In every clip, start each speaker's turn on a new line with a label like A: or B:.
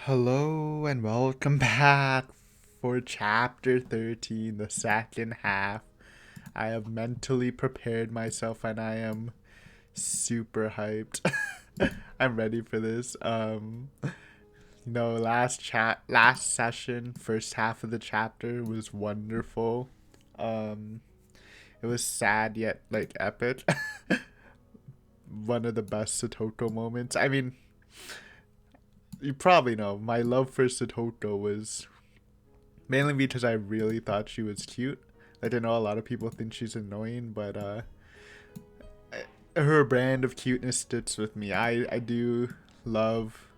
A: Hello and welcome back for chapter 13, the second half. I have mentally prepared myself and I am super hyped. I'm ready for this. Last session, first half of the chapter was wonderful. Um it was sad yet like epic. One of the best Satoko moments. I mean, you probably know my love for Satoko was mainly because I really thought she was cute. I know a lot of people think she's annoying, but her brand of cuteness sticks with me. I do love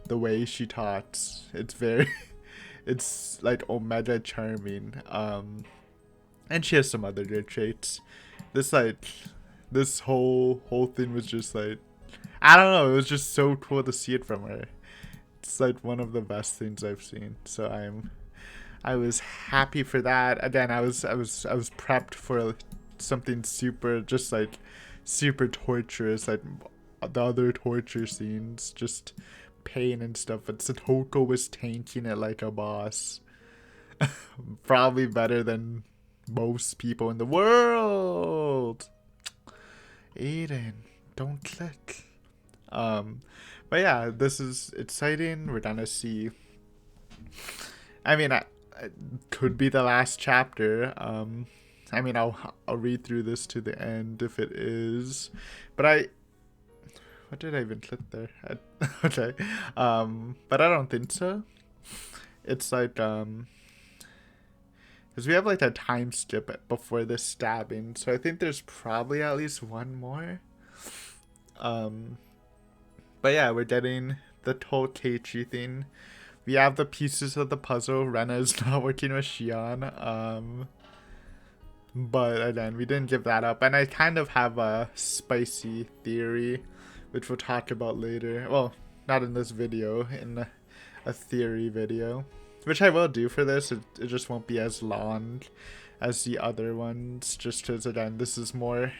A: the way she talks. It's very, it's like omega charming. And she has some other good traits. This like, this whole thing was just like, I don't know. It was just so cool to see it from her. It's like one of the best things I've seen. So I was happy for that. Again, I was prepped for something super, just like super torturous, like the other torture scenes, just pain and stuff. But Satoko was tanking it like a boss. Probably better than most people in the world. Aiden, don't click. But yeah, this is exciting. We're gonna see. I mean, it could be the last chapter. I mean, I'll read through this to the end if it is, but what did I even click there? Okay, but I don't think so. It's like because we have like a time skip before the stabbing, so I think there's probably at least one more. Um, but yeah, we're getting the Tolkeichi thing. We have the pieces of the puzzle. Rena is not working with Shion. But again, we didn't give that up. And I kind of have a spicy theory, which we'll talk about later. Well, not in this video, in a theory video. Which I will do for this. It just won't be as long as the other ones. Just because, again, this is more...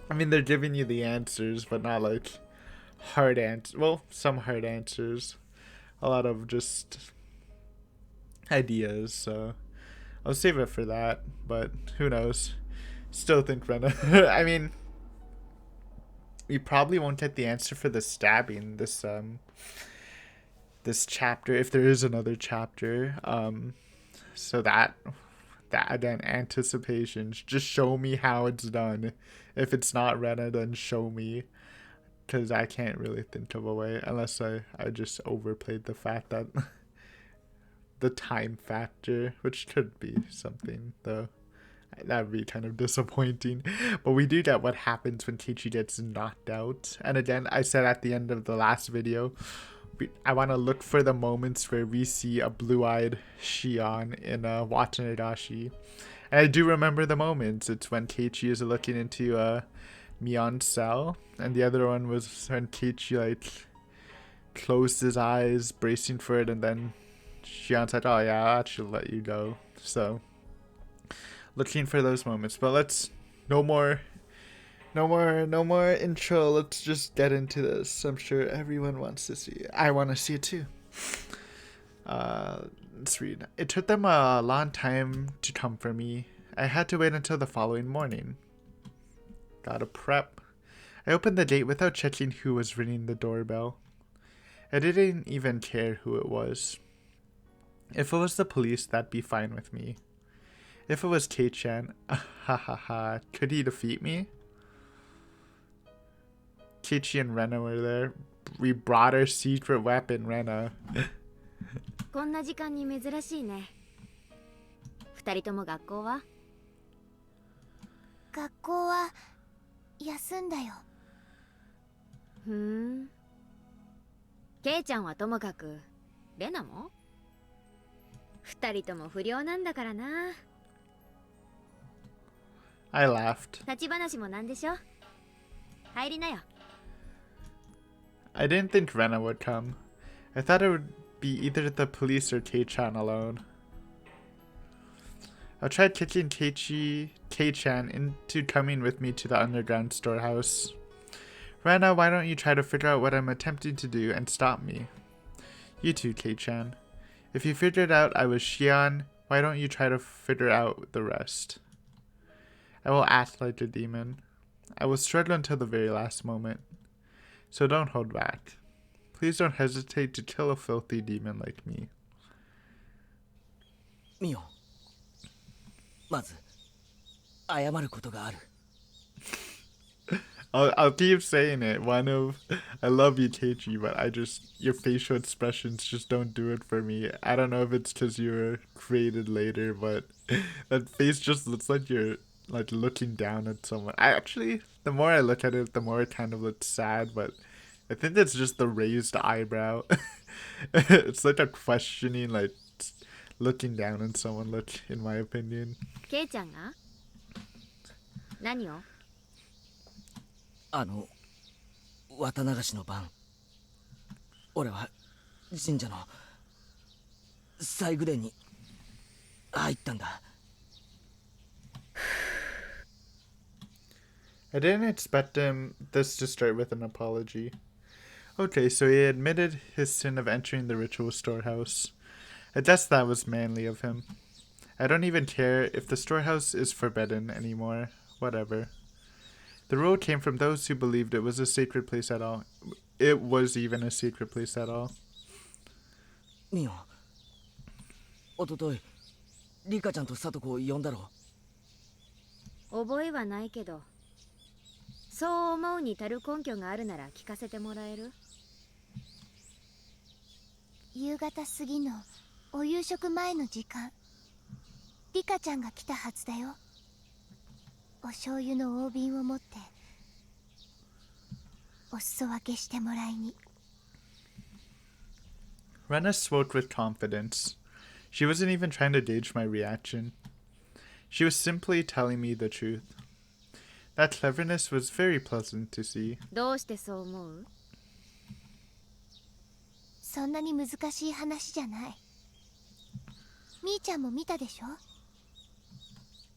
A: I mean, they're giving you the answers, but not like hard answers. Well, some hard answers. A lot of just ideas, so I'll save it for that, but who knows. Still think Rena. I mean, we probably won't get the answer for the stabbing this chapter if there is another chapter. So that again, anticipation. Just show me how it's done. If it's not Rena, then show me. Because I can't really think of a way unless I just overplayed the fact that the time factor, which could be something though. That would be kind of disappointing. But we do get what happens when Keiichi gets knocked out. And again, I said at the end of the last video, I want to look for the moments where we see a blue-eyed Shion in Watching Higurashi. And I do remember the moments. It's when Keiichi is looking into Mion's cell, and the other one was when Keiichi like closed his eyes, bracing for it, and then Shion said, "Oh yeah, I'll actually let you go." So, looking for those moments. But let's no more intro. Let's just get into this. I'm sure everyone wants to see it. I want to see it too. Let's read. It took them a long time to come for me. I had to wait until the following morning. Gotta prep. I opened the gate without checking who was ringing the doorbell. I didn't even care who it was. If it was the police, that'd be fine with me. If it was Kei-chan, ha ha ha, could he defeat me? Keiichi and Rena were there. We brought our secret weapon, Rena.
B: こんな時間に珍しいね。二人とも学校は？
C: 学校は休んだよ。
B: ふん。ケイちゃんはともかく、レナも？二人とも不良なんだからな。
A: I laughed.
B: 立ち話もなんでしょ？入りなよ。
A: I didn't think Rena would come. I thought it would be either the police or Kei-chan alone. I tried kicking Kei-chan into coming with me to the underground storehouse. Rena, why don't you try to figure out what I'm attempting to do and stop me? You too, Kei-chan. If you figured out I was Shion, why don't you try to figure out the rest? I will act like a demon. I will struggle until the very last moment. So don't hold back. Please don't hesitate to kill a filthy demon like me.
D: ミオ、まず謝ることがある。
A: I'll keep saying it. I love you, Keiichi, but your facial expressions just don't do it for me. I don't know if it's because you were created later, but that face just looks like you're like looking down at someone. The more I look at it, the more it kind of looks sad, but I think it's just the raised eyebrow. It's like a questioning, like looking down at someone, look, in my opinion.
B: ケイちゃんが何を？
D: 綿流しの晩、俺は神社の祭具殿に入ったんだ。
A: I didn't expect this to start with an apology. Okay, so he admitted his sin of entering the ritual storehouse. I guess that was manly of him. I don't even care if the storehouse is forbidden anymore. Whatever. The rule came from those who believed it was a sacred place at all. It was even a sacred place at all.
D: ミオ、おとといリカちゃんとサトコを呼んだろ。
B: 覚えはないけど、そう思うに足る根拠があるなら聞かせてもらえる？
C: 夕方過ぎのお夕食前の時間、リカちゃんが来たはずだよ。お醤油の大瓶を持ってお裾分けしてもらいに。
A: Rena spoke with confidence. She wasn't even trying to gauge my reaction. She was simply telling me the truth. That cleverness was very pleasant to see.
B: どうしてそう思う？
C: そんなに難しい話じゃない。みーちゃんも見たでしょ、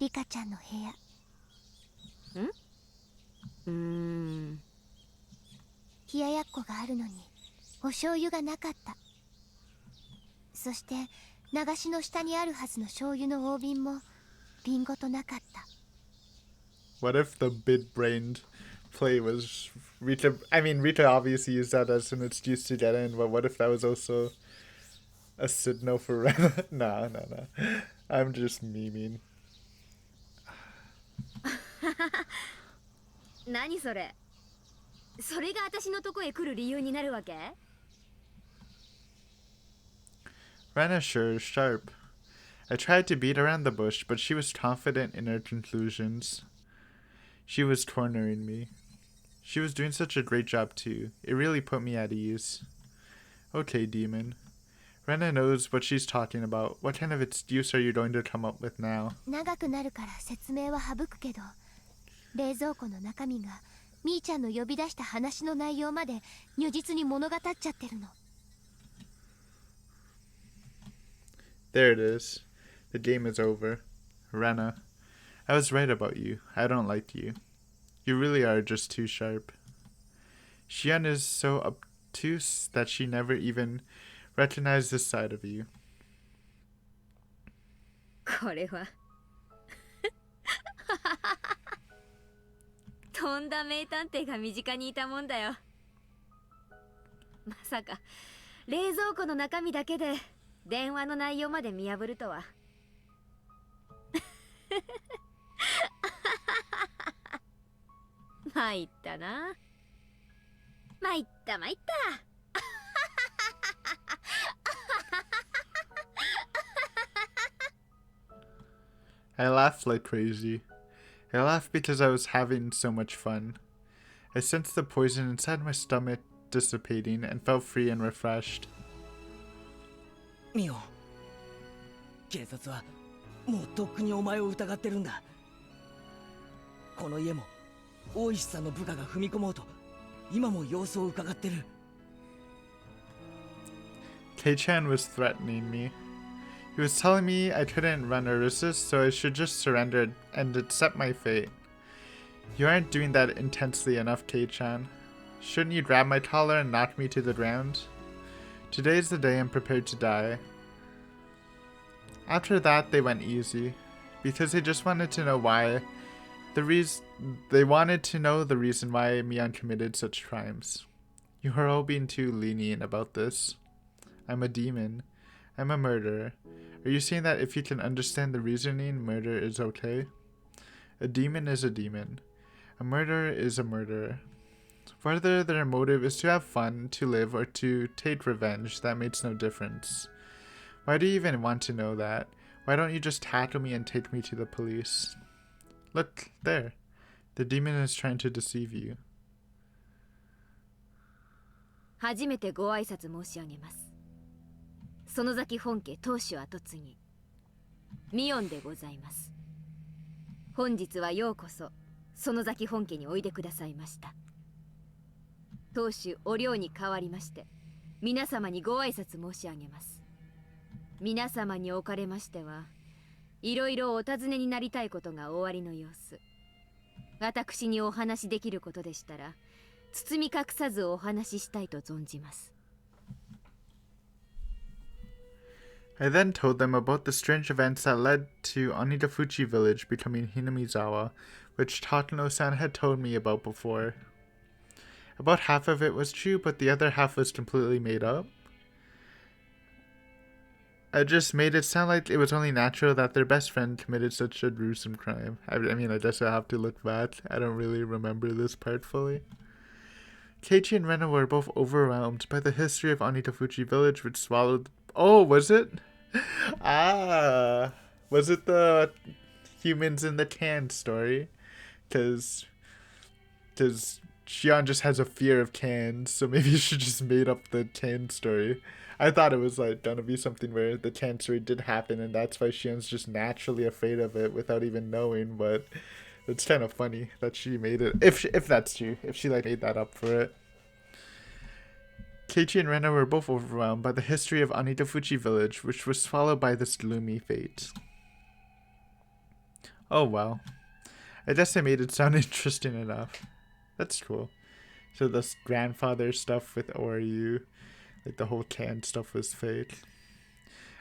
C: リカちゃんの部屋。冷ややっこがあるのにお醤油がなかった。そして流しの下にあるはずの醤油の大瓶も瓶ごとなかった。
A: What if the big-brained play was Rita? I mean, Rita obviously used that as an excuse to get in, but what if that was also a signal for Rena? No. I'm just memeing.
B: 何それ？それが私のとこへ来る理由になるわけ？
A: Rena sure is sharp. I tried to beat around the bush, but she was confident in her conclusions. She was cornering me. She was doing such a great job too. It really put me at ease. Okay, demon. Rena knows what she's talking about. What kind of excuse are you going to come up with now?
C: 長くなるから説明は省くけど、冷蔵庫の中身がみーちゃんの呼び出した話の内容まで如実に物語っちゃってるの。
A: There it is. The game is over. Rena, I was right about you. I don't like you. You really are just too sharp. Shion is so obtuse that she never even recognized this side of you.
B: これはとんだ名探偵が身近にいたもんだよ。まさか冷蔵庫の中身だけで電話の内容まで見破るとは。参ったな。参った。
A: I laughed like crazy. I laughed because I was having so much fun. I sensed the poison inside my stomach dissipating and felt free and refreshed.
D: ミオ、警察はもうとっくにお前を疑ってるんだ。この家も大石さんの部下が踏み込もうと今も様子を伺ってる。
A: Kei-chan was threatening me. He was telling me I couldn't run or resist, so I should just surrender and accept my fate. You aren't doing that intensely enough, Kei-chan. Shouldn't you grab my collar and knock me to the ground? Today's the day I'm prepared to die. After that, they went easy, because they just wanted to know why they wanted to know the reason why Mion committed such crimes. You are all being too lenient about this. I'm a demon. I'm a murderer. Are you saying that if you can understand the reasoning, murder is okay? A demon is a demon. A murderer is a murderer. Whether their motive is to have fun, to live, or to take revenge, that makes no difference. Why do you even want to know that? Why don't you just tackle me and take me to the police? Look, there. The demon is trying to deceive you.
B: 初めてご挨拶申し上げます。園崎本家当主跡継ぎミオンでございます。本日はようこそ園崎本家においでくださいました。当主お領に代わりまして皆様にご挨拶申し上げます。皆様におかれましてはいろいろお尋ねになりたいことがおありの様子。私にお話しできることでしたら包み隠さずお話ししたいと存じます。
A: I then told them about the strange events that led to Onidafuchi village becoming Hinamizawa, which Takano-san had told me about before. About half of it was true, but the other half was completely made up. I just made it sound like it was only natural that their best friend committed such a gruesome crime. I mean, I guess I have to look back. I don't really remember this part fully. Keiichi and Rena were both overwhelmed by the history of Onidafuchi village, which swallowed... Oh, was it? Was it the humans in the can story? Because Shion just has a fear of cans, so maybe she just made up the can story. I thought it was like gonna be something where the can story did happen, and that's why Shion's just naturally afraid of it without even knowing. But it's kind of funny that she made it. If that's true, if she like made that up for it. Keiichi and Rena were both overwhelmed by the history of Onidafuchi village, which was swallowed by this gloomy fate. Oh well. I guess I made it sound interesting enough. That's cool. So this grandfather stuff with Oryu, like the whole can stuff was fake.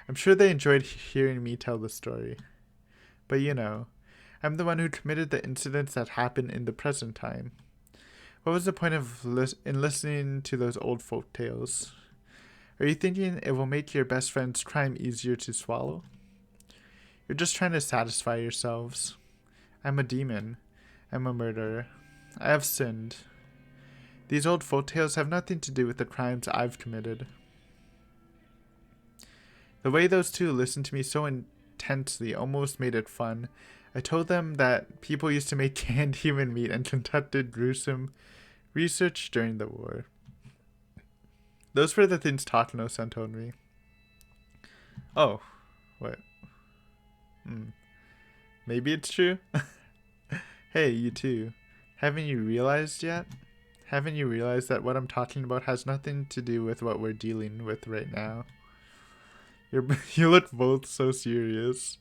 A: I'm sure they enjoyed hearing me tell the story. But you know, I'm the one who committed the incidents that happened in the present time. What was the point of listening to those old folk tales? Are you thinking it will make your best friend's crime easier to swallow? You're just trying to satisfy yourselves. I'm a demon. I'm a murderer. I have sinned. These old folk tales have nothing to do with the crimes I've committed. The way those two listened to me so intensely almost made it fun. I told them that people used to make canned human meat and conducted gruesome research during the war. Those were the things Takano-san told me. Oh, what? Maybe it's true? Hey, you too. Haven't you realized yet? Haven't you realized that what I'm talking about has nothing to do with what we're dealing with right now? You look both so serious.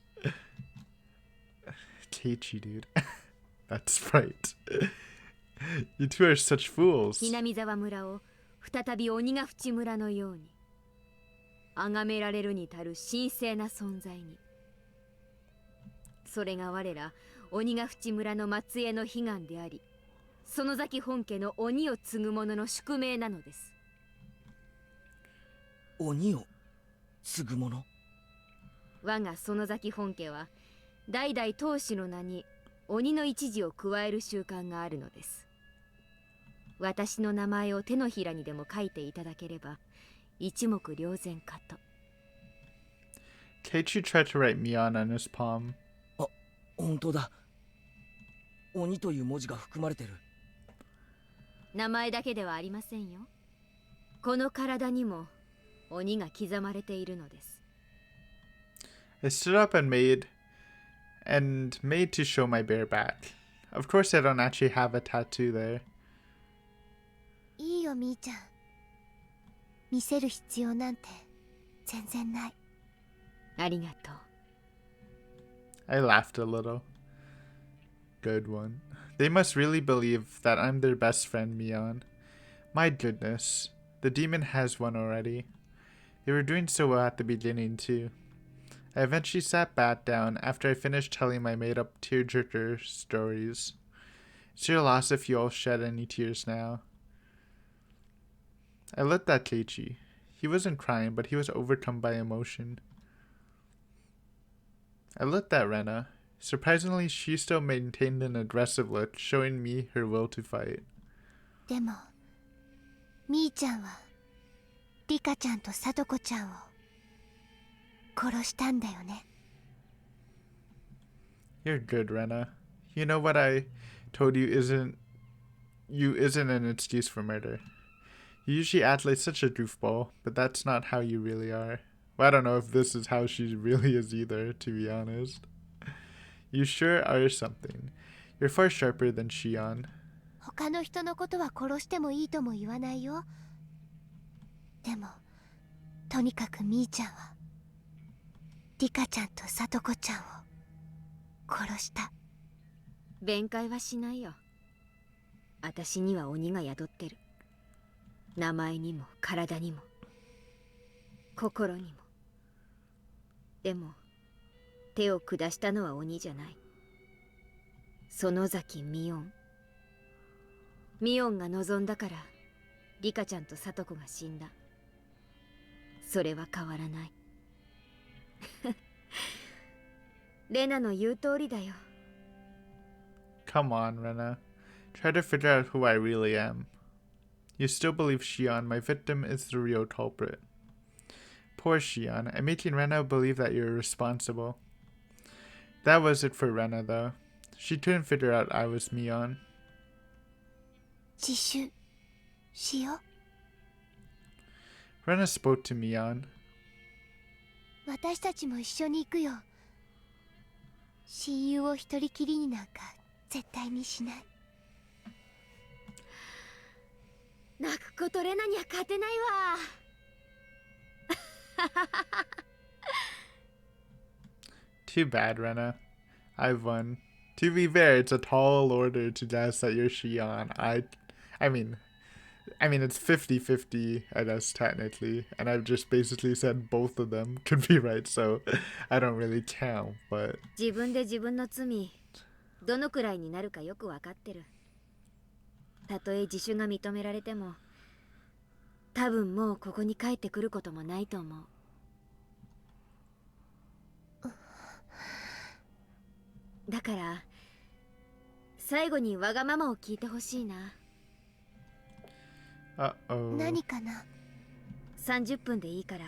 A: Keiichi, dude. That's right. You two are such fools.
B: 南沢村を再び鬼ヶ淵村のように崇められるに足る神聖な存在に。それが我ら鬼ヶ淵村の末裔の悲願であり、園崎本家の鬼を継ぐ者の宿命なのです。
D: 鬼を継ぐ者？
B: 我が園崎本家は代々当主の名に鬼の一字を加える習慣があるのです。私の名前を手のひらにでも書いていただければ一目瞭然かと。
A: Keiichi tried to write Mion on his palm.
D: あ、本当だ。鬼という文字が含まれてる。
B: 名前だけではありませんよ。この体にも鬼が刻まれているのです。
A: I stood up and made to show my bare back. Of course I don't actually have a tattoo there.
C: いいよみーちゃん。見せる必要なんて全然ない。
B: ありがとう。
A: I laughed a little. Good one. They must really believe that I'm their best friend, Mion. My goodness, the demon has one already. You were doing so well at the beginning, too. I eventually sat back down after I finished telling my made-up tearjerker stories. It's your loss if you all shed any tears now. I looked at Keiichi. He wasn't crying, but he was overcome by emotion. I looked at Rena. Surprisingly, she still maintained an aggressive look, showing me her will to fight.
C: でもみーちゃんはリカちゃんとサトコちゃんを殺したんだよね。
A: You're good, Rena. You know what I told you isn't an excuse for murder. You usually act like such a goofball, but that's not how you really are. Well, I don't know if this is how she really is either, to be honest. You sure are something. You're far sharper than Shion.
C: 他の人のことは殺してもいいとも言わないよ。でもとにかくみーちゃんはリカちゃんとサトコちゃんを殺した。
B: 弁解はしないよ。私には鬼が宿ってる。名前にも体にも心にも。でも手を下したのは鬼じゃない。園崎ミオン。ミオンが望んだからリカちゃんとサトコが死んだ。それは変わらない。レナの言う通りだよ。
A: Come on, Rena. Try to figure out who I really am. You still believe Shion, my victim, is the real culprit. Poor Shion, I'm making Rena believe that you're responsible. That was it for Rena, though. She couldn't figure out I was Mion.
C: 自首しよう。
A: Rena spoke to Mion.
C: 私たちも一緒に行くよ。親友を一人きりになんか絶対にしない。
B: 泣くことレナには勝てないわ。
A: Too bad, Rena. I've won. To be fair, it's a tall order to guess that you're Shion. I mean, it's 50-50, I guess, technically. And I've just basically said both of them could be right, so I don't really count, but...
B: 自分で自分の罪、どのくらいになるかよくわかってる。たとえ自首が認められても、多分もうここに帰ってくることもないと思う。だから最後にわがままを聞いてほしいな。
C: 何かな。
B: 30分でいいから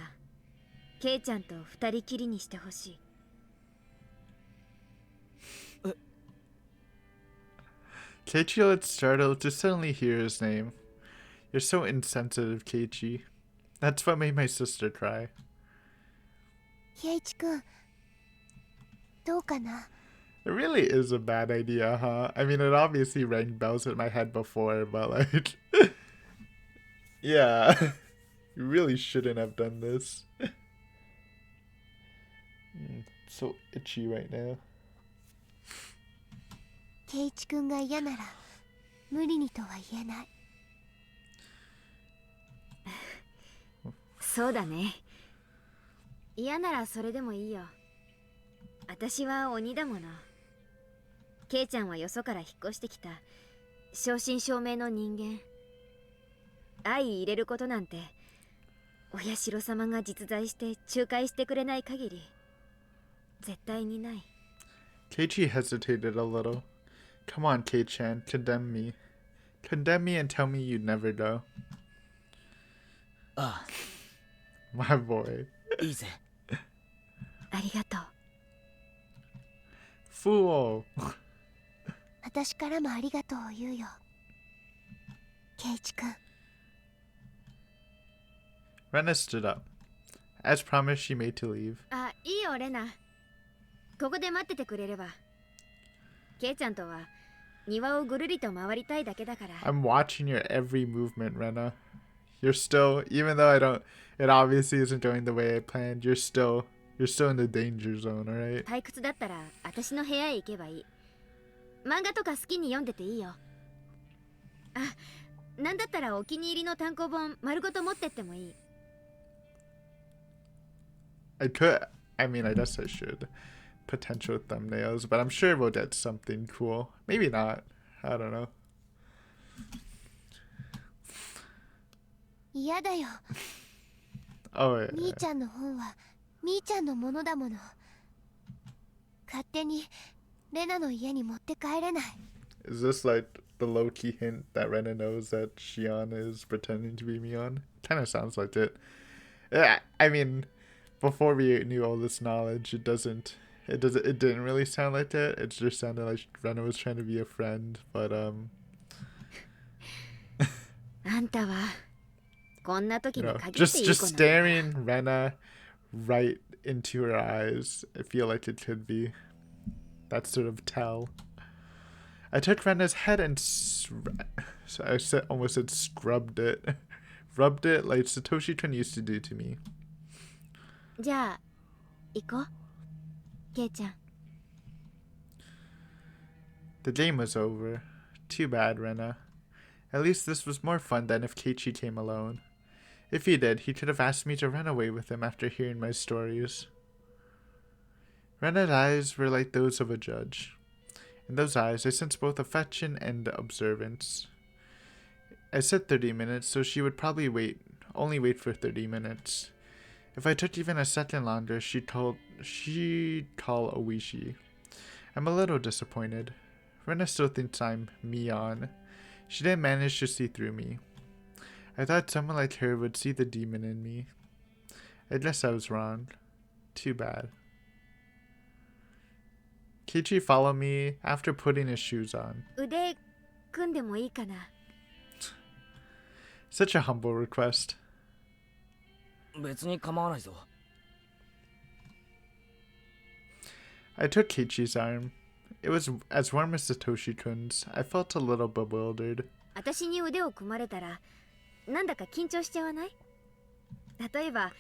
B: ケイちゃんと二人きりにしてほしい。
A: Keiichi looked startled to suddenly hear his name. You're so insensitive, Keiichi. That's what made my sister cry.
C: ケイチ君どうかな。
A: It really is a bad idea, huh? I mean, it obviously rang bells in my head before, but like... yeah. You really shouldn't have done this. So itchy right now.
C: ケイチ君が嫌なら無理にとは言えない。
B: そうだね。嫌ならそれでもいいよ。私は鬼だもの。ケイちゃんはよそから引っ越してきた正真正銘の人間。相入れることなんてお社様が実在して仲介してくれない限り絶対にない。
A: Keiichi hesitated a little. Come on, Kei-chan, condemn me. Condemn me and tell me you'd never go. My boy.
D: いいぜ。
B: ありがとう。
A: Fool.
C: 私からもありがとうを言うよ。ケイチ君。
A: Rena stood up. As promised, she made to leave.
B: あ、いいよレナ。ここで待っててくれれば。ケイちゃんとは庭をぐるりと回りたいだけだから。
A: I'm watching your every movement, Rena. You're still, even though it obviously isn't going the way I planned, you're still in the danger zone, alright?
B: 退屈だったら私の部屋へ行けばいい。漫画とか好きに読んでていいよ。あ、なんだったらお気に入りの単行本丸ごと持ってってもいい。
A: I could, I mean, I guess I should. Potential thumbnails, but I'm sure we'll get something cool. Maybe not. I don't know.
C: 嫌だよ。
A: Oh, yeah.
C: みーちゃんの本はみーちゃんのものだもの。勝手にレナの家に持って帰れない。
A: Is this like the low-key hint that Rena knows that Shion is pretending to be Mion? Kind of sounds like it. Yeah, I mean, before we knew all this knowledge, it didn't really sound like that. It just sounded like Rena was trying to be a friend, but
B: あんたはこんな時
A: you
B: に
A: know,
B: 限っていい
A: just
B: 子なんだ。
A: staring Rena right into her eyes, I feel like it could be that sort of tell. I took Rena's head and almost said scrubbed it, rubbed it like Satoshi-kun used to do to me.
B: じゃあ行こうケイちゃん。
A: The game was over. Too bad, Rena. At least this was more fun than if Keiichi came alone. If he did, he could have asked me to run away with him after hearing my stories. Rena's eyes were like those of a judge. In those eyes, I sensed both affection and observance. I said 30 minutes, so she would probably only wait for 30 minutes. If I took even a second longer, she'd call Oishi. I'm a little disappointed. Rena still thinks I'm Mion. She didn't manage to see through me. I thought someone like her would see the demon in me. I guess I was wrong. Too bad. Keiichi followed me after putting his shoes on.
B: 腕組んでもいいかな。
A: Such a humble request.
D: 別に構わないぞ。
A: I took Keiichi's arm. It was as warm as Satoshi-kun's. I felt a little bewildered.
B: 私に腕を組まれたらなんだか緊張しちゃわない？例えば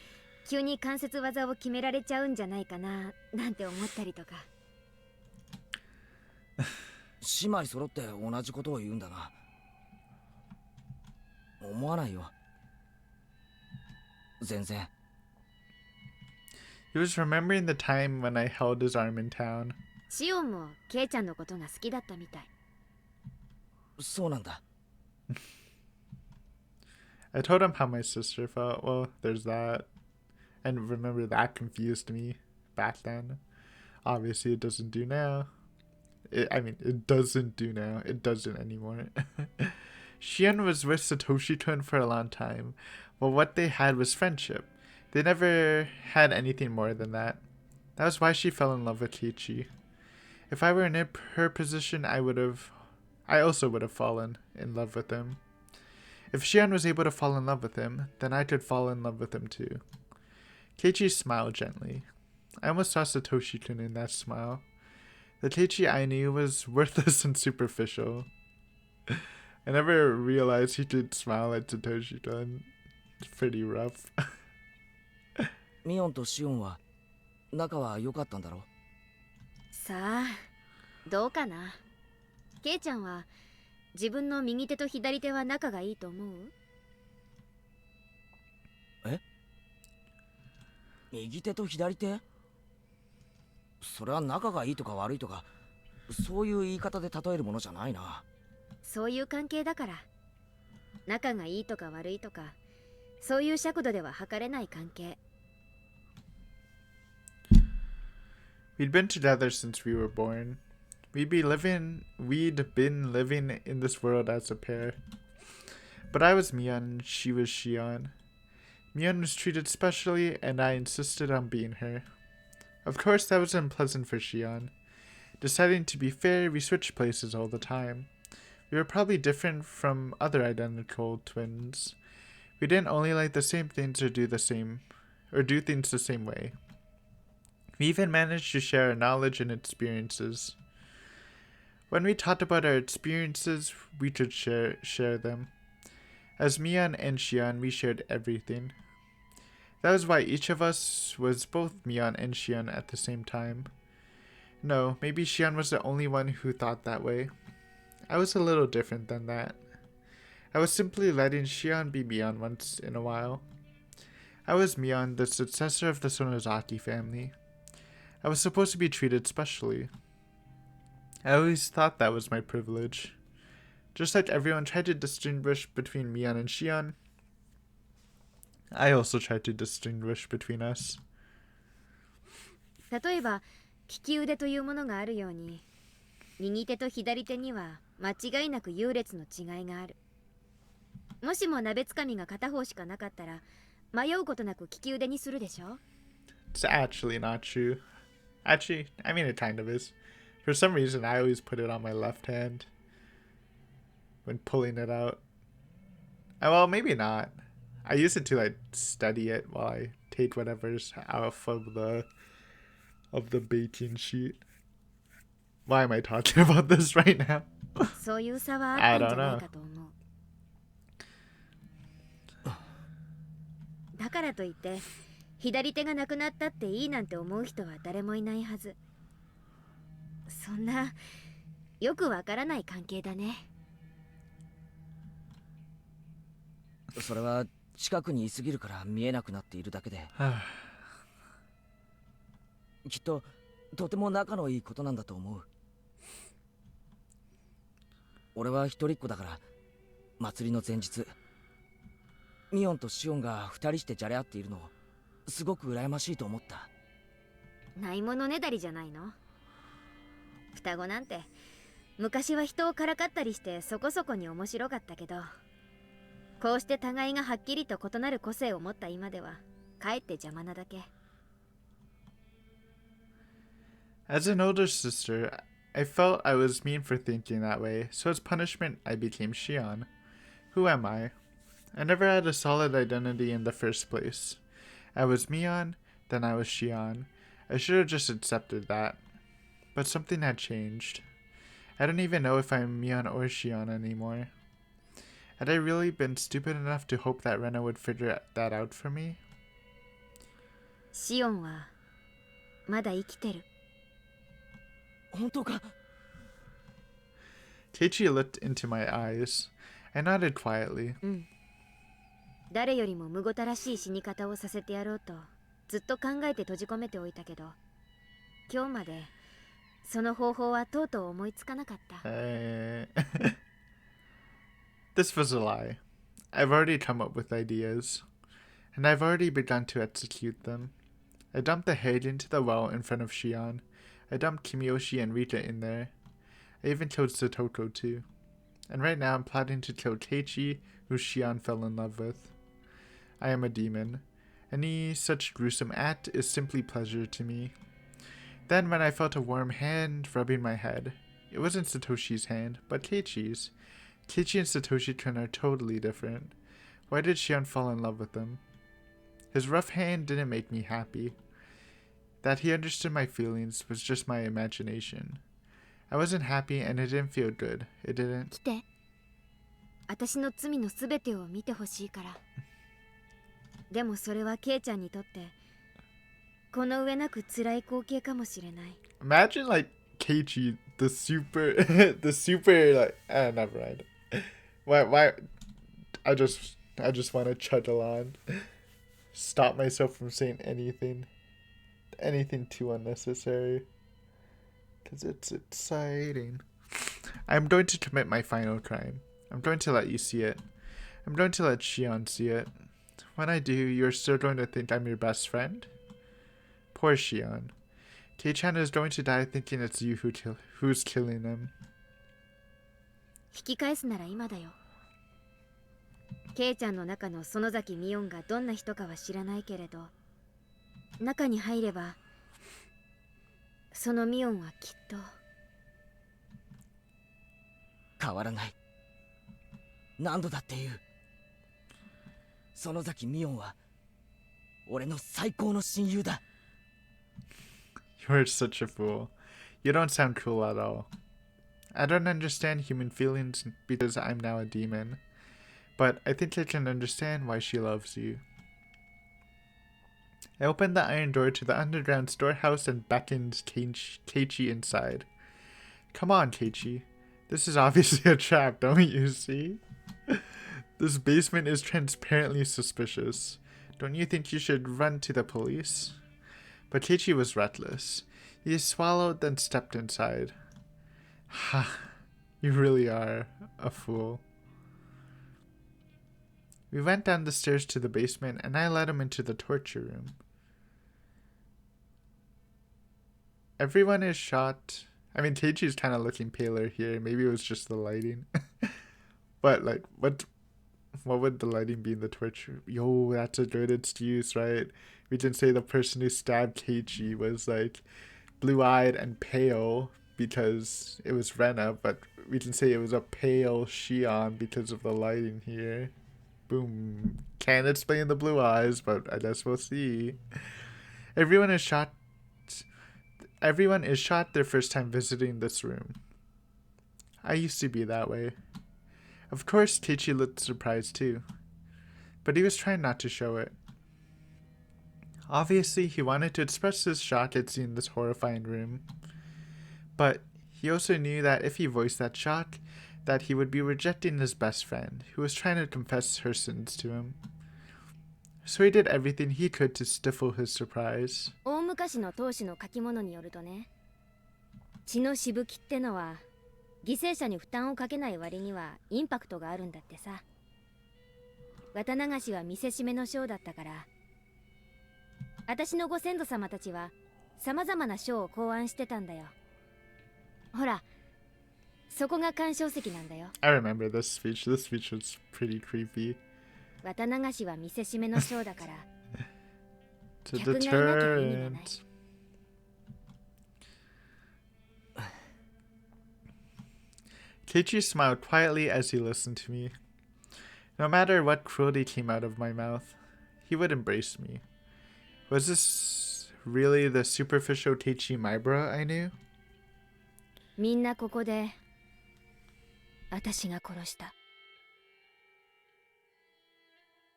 B: 急に関節技を決められちゃうんじゃないかななんて思ったりとか。
D: 姉妹揃って同じことを言うんだな。思わないよ。全然。
A: He was remembering the time when I held his arm in town.
B: シオンもケイちゃんのことが好きだったみたい。
D: そうなんだ。
A: I told him how my sister felt. Well, there's that. And remember, that confused me back then. Obviously, it doesn't do now. It doesn't do now. It doesn't anymore. Shion was with Satoshi-kun for a long time, but what they had was friendship. They never had anything more than that. That was why she fell in love with Keiichi. If I were in her position, I also would have fallen in love with him. If Shion was able to fall in love with him, then I could fall in love with him too. Keiichi smiled gently. I almost saw Satoshi-kun in that smile. The Keiichi I knew was worthless and superficial. I never realized he could smile at Satoshi-kun. It's pretty rough.
D: ミオンとシオンは仲は良かったんだろ？
B: さあどうかな。ケイちゃんは自分の右手と左手は仲がいいと思う？
D: え？右手と左手？それは仲がいいとか悪いとかそういう言い方で例えるものじゃないな。
B: そういう関係だから。仲がいいとか悪いとかそういう尺度では測れない関係。
A: We'd been together since we were born. We'd been living in this world as a pair. But I was Mion, she was Shion. Mion was treated specially, and I insisted on being her. Of course, that was unpleasant for Shion. Deciding to be fair, we switched places all the time. We were probably different from other identical twins. We didn't only like the same things or do things the same way. We even managed to share our knowledge and experiences. When we talked about our experiences, we could share them. As Mion and Shion, we shared everything. That was why each of us was both Mion and Shion at the same time. No, maybe Shion was the only one who thought that way. I was a little different than that. I was simply letting Shion be Mion once in a while. I was Mion, the successor of the Sonozaki family. I was supposed to be treated specially. I always thought that was my privilege. Just like everyone tried to distinguish between Mion and Shion, I also tried to distinguish between us.
B: 例えば利き腕というものがあるように、右手と左手には間違いなく優劣の違いがある。もしも鍋つかみが片方しかなかったら、迷うことなく利き腕にするでしょ。
A: It's actually not true. Actually, I mean it kind of is. For some reason, I always put it on my left hand when pulling it out. Well, maybe not. I use it to like study it while I take whatever's off of the baking sheet. Why am I talking about this right now?
B: そういう差はあったんじゃないかと思う。だからといって左手がなくなったっていいなんて思う人は誰もいないはず。そんなよくわからない関係だね。
D: それは近くにいすぎるから見えなくなっているだけできっととても仲のいいことなんだと思う。俺は一人っ子だから祭りの前日ミオンとシオンが二人してじゃれ合っているのすごく羨ましいと思った。
B: ないものねだりじゃないの。双子なんて昔は人をからかったりしてそこそこに面白かったけど、こうして互いがはっきりと異なる個性を持った今ではかえって邪魔なだけ。
A: As an older sister, I felt I was mean for thinking that way, so as punishment, I became Shion. Who am I? I never had a solid identity in the first place. I was Mion, then I was Shion. I should have just accepted that. But something had changed. I don't even know if I'm Mion or Shion anymore. Had I really been stupid enough to hope that Rena would figure that out for me?
B: シオンはまだ生きてる。
D: 本当か？
A: Teichi looked into my eyes. I nodded quietly.
B: 誰よりもむごたらしい死に方をさせてやろうとずっと考えて閉じ込めておいたけど、今日までその方法はとうとう思いつかなかった。
A: This was a lie. I've already come up with ideas, and I've already begun to execute them. I dumped the head into the well in front of Shion. I dumped Kimiyoshi and Rita in there. I even killed Satoko too. And right now I'm plotting to kill Teichi, who Shion fell in love with. I am a demon. Any such gruesome act is simply pleasure to me. Then when I felt a warm hand rubbing my head, it wasn't Satoshi's hand, but Teichi's. Teichi and Satoshi-kun are totally different. Why did Shion fall in love with him? His rough hand didn't make me happy. That he understood my feelings was just my imagination. I wasn't happy and it didn't feel good. It didn't.
B: 来て。私の罪のすべてを見てほしいから。でもそれはケイちゃんにとってこの上なく辛い光景かもしれない。
A: Imagine like Keiichi, the super like never mind. Why I just want to chuckle on. Stop myself from saying anything too unnecessary. Because it's exciting. I'm going to commit my final crime. I'm going to let you see it. I'm going to let Shion see it. When I do, you're still going to think I'm your best friend? Poor Shion. Kei-chan is going to die thinking it's you who's killing him.
B: 引き返すなら今だよ。ケイちゃんの中の園崎ミオンがどんな人かは知らないけれど、中に入ればそのミオンはきっと
D: 変わらない。何度だって言う。園崎ミオンは俺の最高の親友だ。
A: You're such a fool. You don't sound cool at all. I don't understand human feelings because I'm now a demon. But I think I can understand why she loves you. I opened the iron door to the underground storehouse and beckoned Keiichi inside. Come on, Keiichi. This is obviously a trap, don't you see? This basement is transparently suspicious. Don't you think you should run to the police? But Keiichi was reckless. He swallowed, then stepped inside. Ha, you really are a fool. We went down the stairs to the basement, and I led him into the torture room. Everyone is shot. I mean, Keiichi's kind of looking paler here. Maybe it was just the lighting. But, like, what would the lighting be in the torture? Yo, that's a good excuse, right? We can say the person who stabbed Keiichi was, like, blue-eyed and pale because it was Rena, but we can say it was a pale Shion because of the lighting here. Boom. Can't explain the blue eyes, but I guess we'll see. Everyone is shot their first time visiting this room. I used to be that way. Of course, Keiichi looked surprised too, but he was trying not to show it. Obviously, he wanted to express his shock at seeing this horrifying room, but he also knew that if he voiced that shock, that he would be rejecting his best friend, who was trying to confess her sins to him. So he did everything he could to stifle his surprise.
B: 大昔の当主の書き物によるとね、血のしぶきってのは犠牲者に負担をかけない割にはインパクトがあるんだってさ。綿流しは見せしめのショーだったから、私のご先祖様たちは様々なショーを考案してたんだよ。ほら、そこが鑑賞席なんだよ。
A: I remember this speech. This speech was pretty creepy.
B: 綿流しは見せしめのショーだから。
A: To
B: 客がいなきゃ意味がない。
A: deterrent. Keiichi smiled quietly as he listened to me. No matter what cruelty came out of my mouth, he would embrace me. Was this really the superficial Keiichi Maibara I knew?
B: みんなここで私が殺した。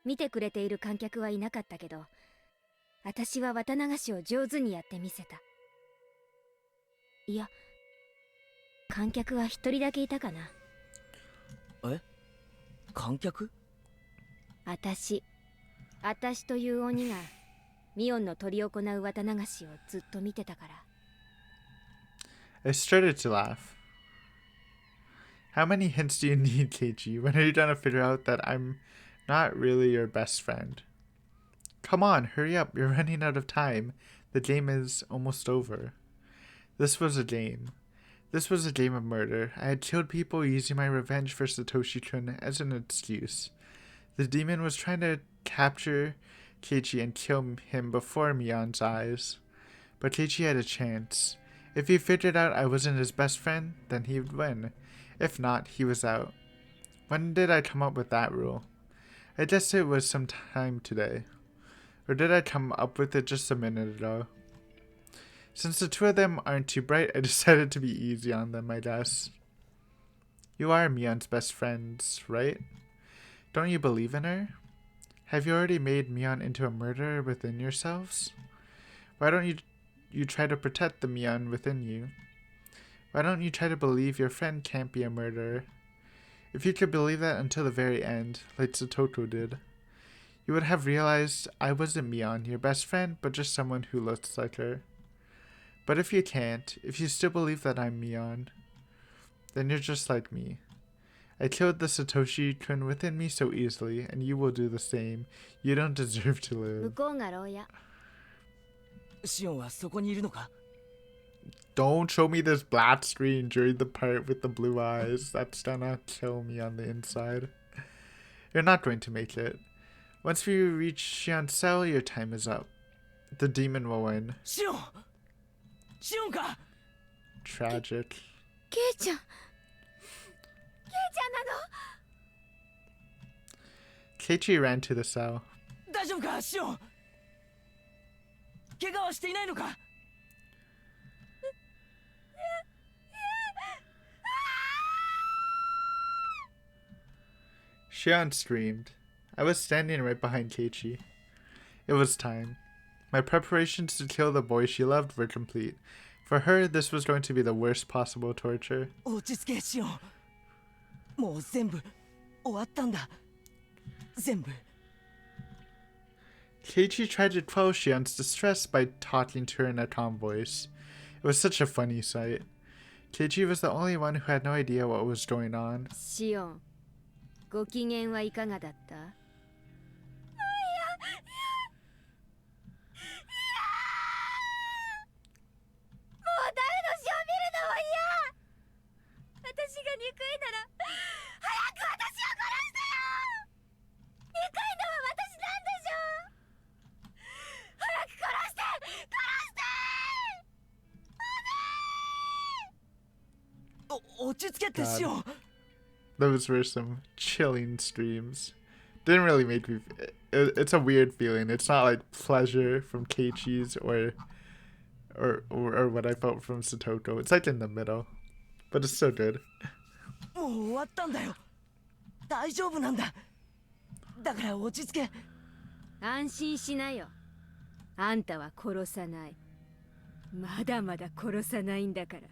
B: 見てくれている観客はいなかったけど、私は綿流しを上手にやってみせた。いや、観客は一人だけいたかな。
D: え？観客？
B: 私という鬼がミオンの執り行う綿流しをずっと見てたから。
A: I started to laugh. How many hints do you need, Keiichi? When are you gonna figure out that I'm not really your best friend? Come on, hurry up, you're running out of time. The game is almost over. This was a game. This was a game of murder. I had killed people using my revenge for Satoshi-kun as an excuse. The demon was trying to capture Keiichi and kill him before Mion's eyes. But Keiichi had a chance. If he figured out I wasn't his best friend, then he would win. If not, he was out. When did I come up with that rule? I guess it was sometime today. Or did I come up with it just a minute ago? Since the two of them aren't too bright, I decided to be easy on them, I guess. You are Mion's best friends, right? Don't you believe in her? Have you already made Mion into a murderer within yourselves? Why don't you try to protect the Mion within you? Why don't you try to believe your friend can't be a murderer? If you could believe that until the very end, like Satoto did, you would have realized I wasn't Mion, your best friend, but just someone who looks like her. But if you can't, if you still believe that I'm Mion, then you're just like me. I killed the Satoshi-kun within me so easily, and you will do the same. You don't deserve to
B: 向
A: live.
B: こうが牢屋。
D: シオンはそこにいるのか？
A: Don't show me this black screen during the part with the blue eyes. That's gonna kill me on the inside. You're not going to make it. Once we reach Shion's cell, your time is up. The demon will win.
D: シオン！シオンか！
A: Tragic.
B: ケイちゃんなの。
A: Keiichi ran to the cell.
D: 大丈夫か、シオン？怪我はしていないのか？
A: Shion screamed. I was standing right behind Keiichi. It was time. My preparations to kill the boy she loved were complete. For her, this was going to be the worst possible torture.
D: 落ち着け、シオン。もう全部終わったんだ。全部。
A: Keiichi tried to quell Shion's distress by talking to her in a calm voice. It was such a funny sight. Keiichi was the only one who had no idea what was going on.
B: シオン、ご機嫌はいかがだった？
D: 落ち着けってシオン。
A: Those were some chilling streams. Didn't really make me. It's a weird feeling. It's not like pleasure from Keiichi's or what I felt from Satoko. It's like in the middle, but it's so good.
D: もう終わったんだよ。大丈夫なんだ。だから落ち着け。
B: 安心しなよ。あんたは殺さない。まだまだ殺さないんだから。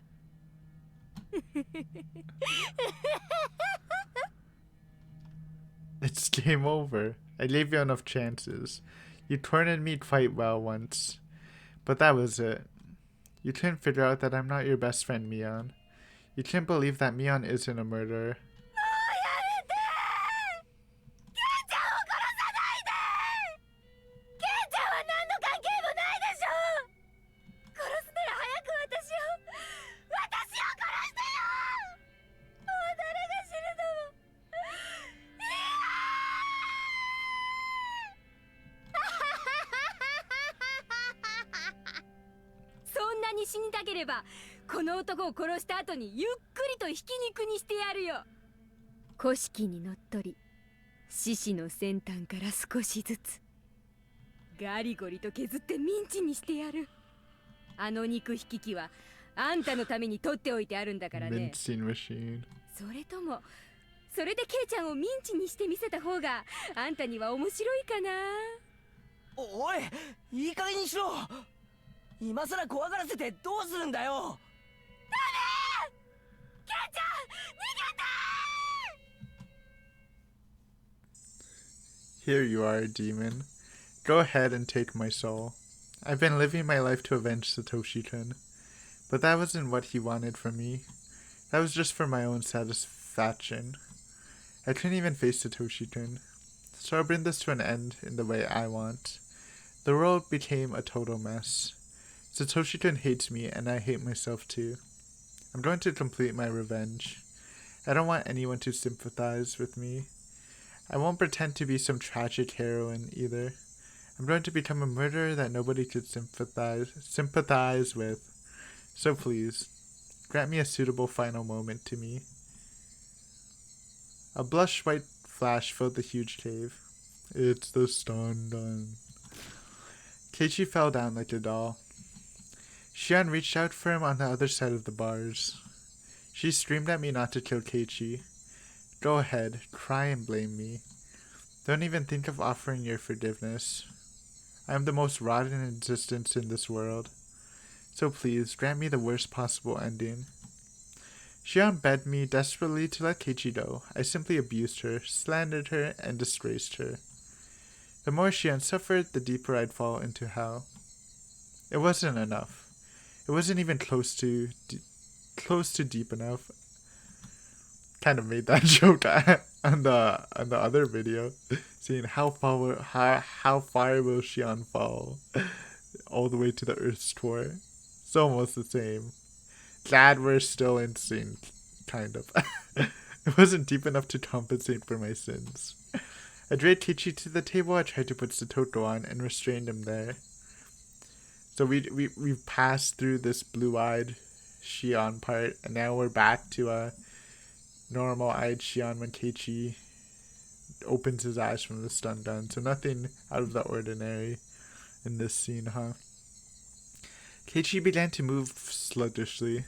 A: It's game over. I gave you enough chances. You cornered me quite well once, but that was it. You couldn't figure out that I'm not your best friend, Mion. You can't believe that Mion isn't a murderer.
B: Keiji に死にたければこの男を殺した後にゆっくりとひき肉にしてやるよ。古式にのっとり獅子の先端から少しずつガリゴリと削ってミンチにしてやる。あの肉引き器はあんたのために取っておいてあるんだからね。それともそれでケイちゃんをミンチにしてみせた方があんたには面白いかな。
D: おい、いい加減にしろ。今さら怖がらせてどうするんだよ。ダメ！ケイちゃん、逃げて！
A: Here you are, demon. Go ahead and take my soul. I've been living my life to avenge Satoshi-kun. But that wasn't what he wanted from me. That was just for my own satisfaction. I couldn't even face Satoshi-kun. So I'll bring this to an end in the way I want. The world became a total mess. Satoshi-kun hates me and I hate myself too. I'm going to complete my revenge. I don't want anyone to sympathize with me. I won't pretend to be some tragic heroine either. I'm going to become a murderer that nobody could sympathize with. So please, grant me a suitable final moment to me. A blush white flash filled the huge cave. It's the stun done. Keiichi fell down like a doll. Shion reached out for him on the other side of the bars. She screamed at me not to kill Keiichi. Go ahead, cry and blame me. Don't even think of offering your forgiveness. I am the most rotten existence in this world. So please, grant me the worst possible ending. Shion begged me desperately to let Keiichi go. I simply abused her, slandered her, and disgraced her. The more Shion suffered, the deeper I'd fall into hell. It wasn't enough. It wasn't even close to deep enough. Kind of made that joke on the other video, seeing how far will Shion fall, all the way to the Earth's core. It's almost the same. Glad we're still in sync, kind of. It wasn't deep enough to compensate for my sins. I dragged Keiichi to the table. I tried to put Satoko on and restrained him there. So we've passed through this blue-eyed Shion part, and now we're back to a normal-eyed Shion when Keiichi opens his eyes from the stun gun. So nothing out of the ordinary in this scene, huh? Keiichi began to move sluggishly.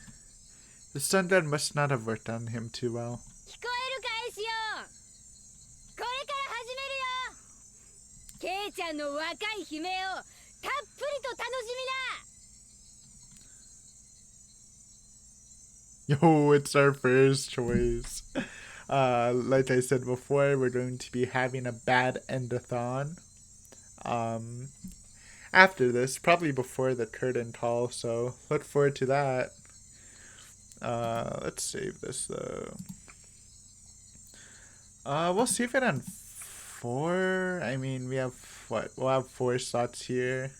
A: The stun gun must not have worked on him too well. Yo, it's our first choice. Like I said before, we're going to be having a bad endathon. um, after this, probably before the curtain call, so look forward to that. Let's save this though. We'll save it on 4. I mean, we have what? We'll have 4 slots here.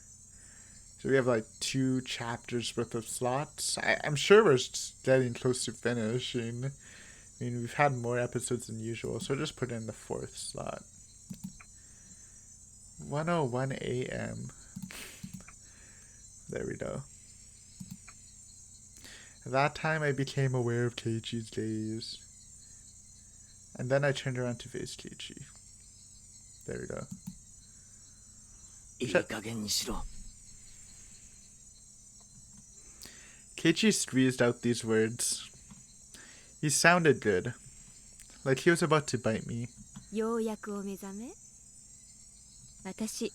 A: So we have like 2 chapters worth of slots. I'm sure we're getting close to finishing. I mean, we've had more episodes than usual, so just put in the 4th slot. 1:01 a.m. There we go. At that time, I became aware of Keiichi's gaze. And then I turned around to face Keiichi. There we go.
D: いい加減にしろ。
A: Keiichi squeezed out these words. He sounded good. Like he was about to bite me.
B: ようやくお目覚め。私、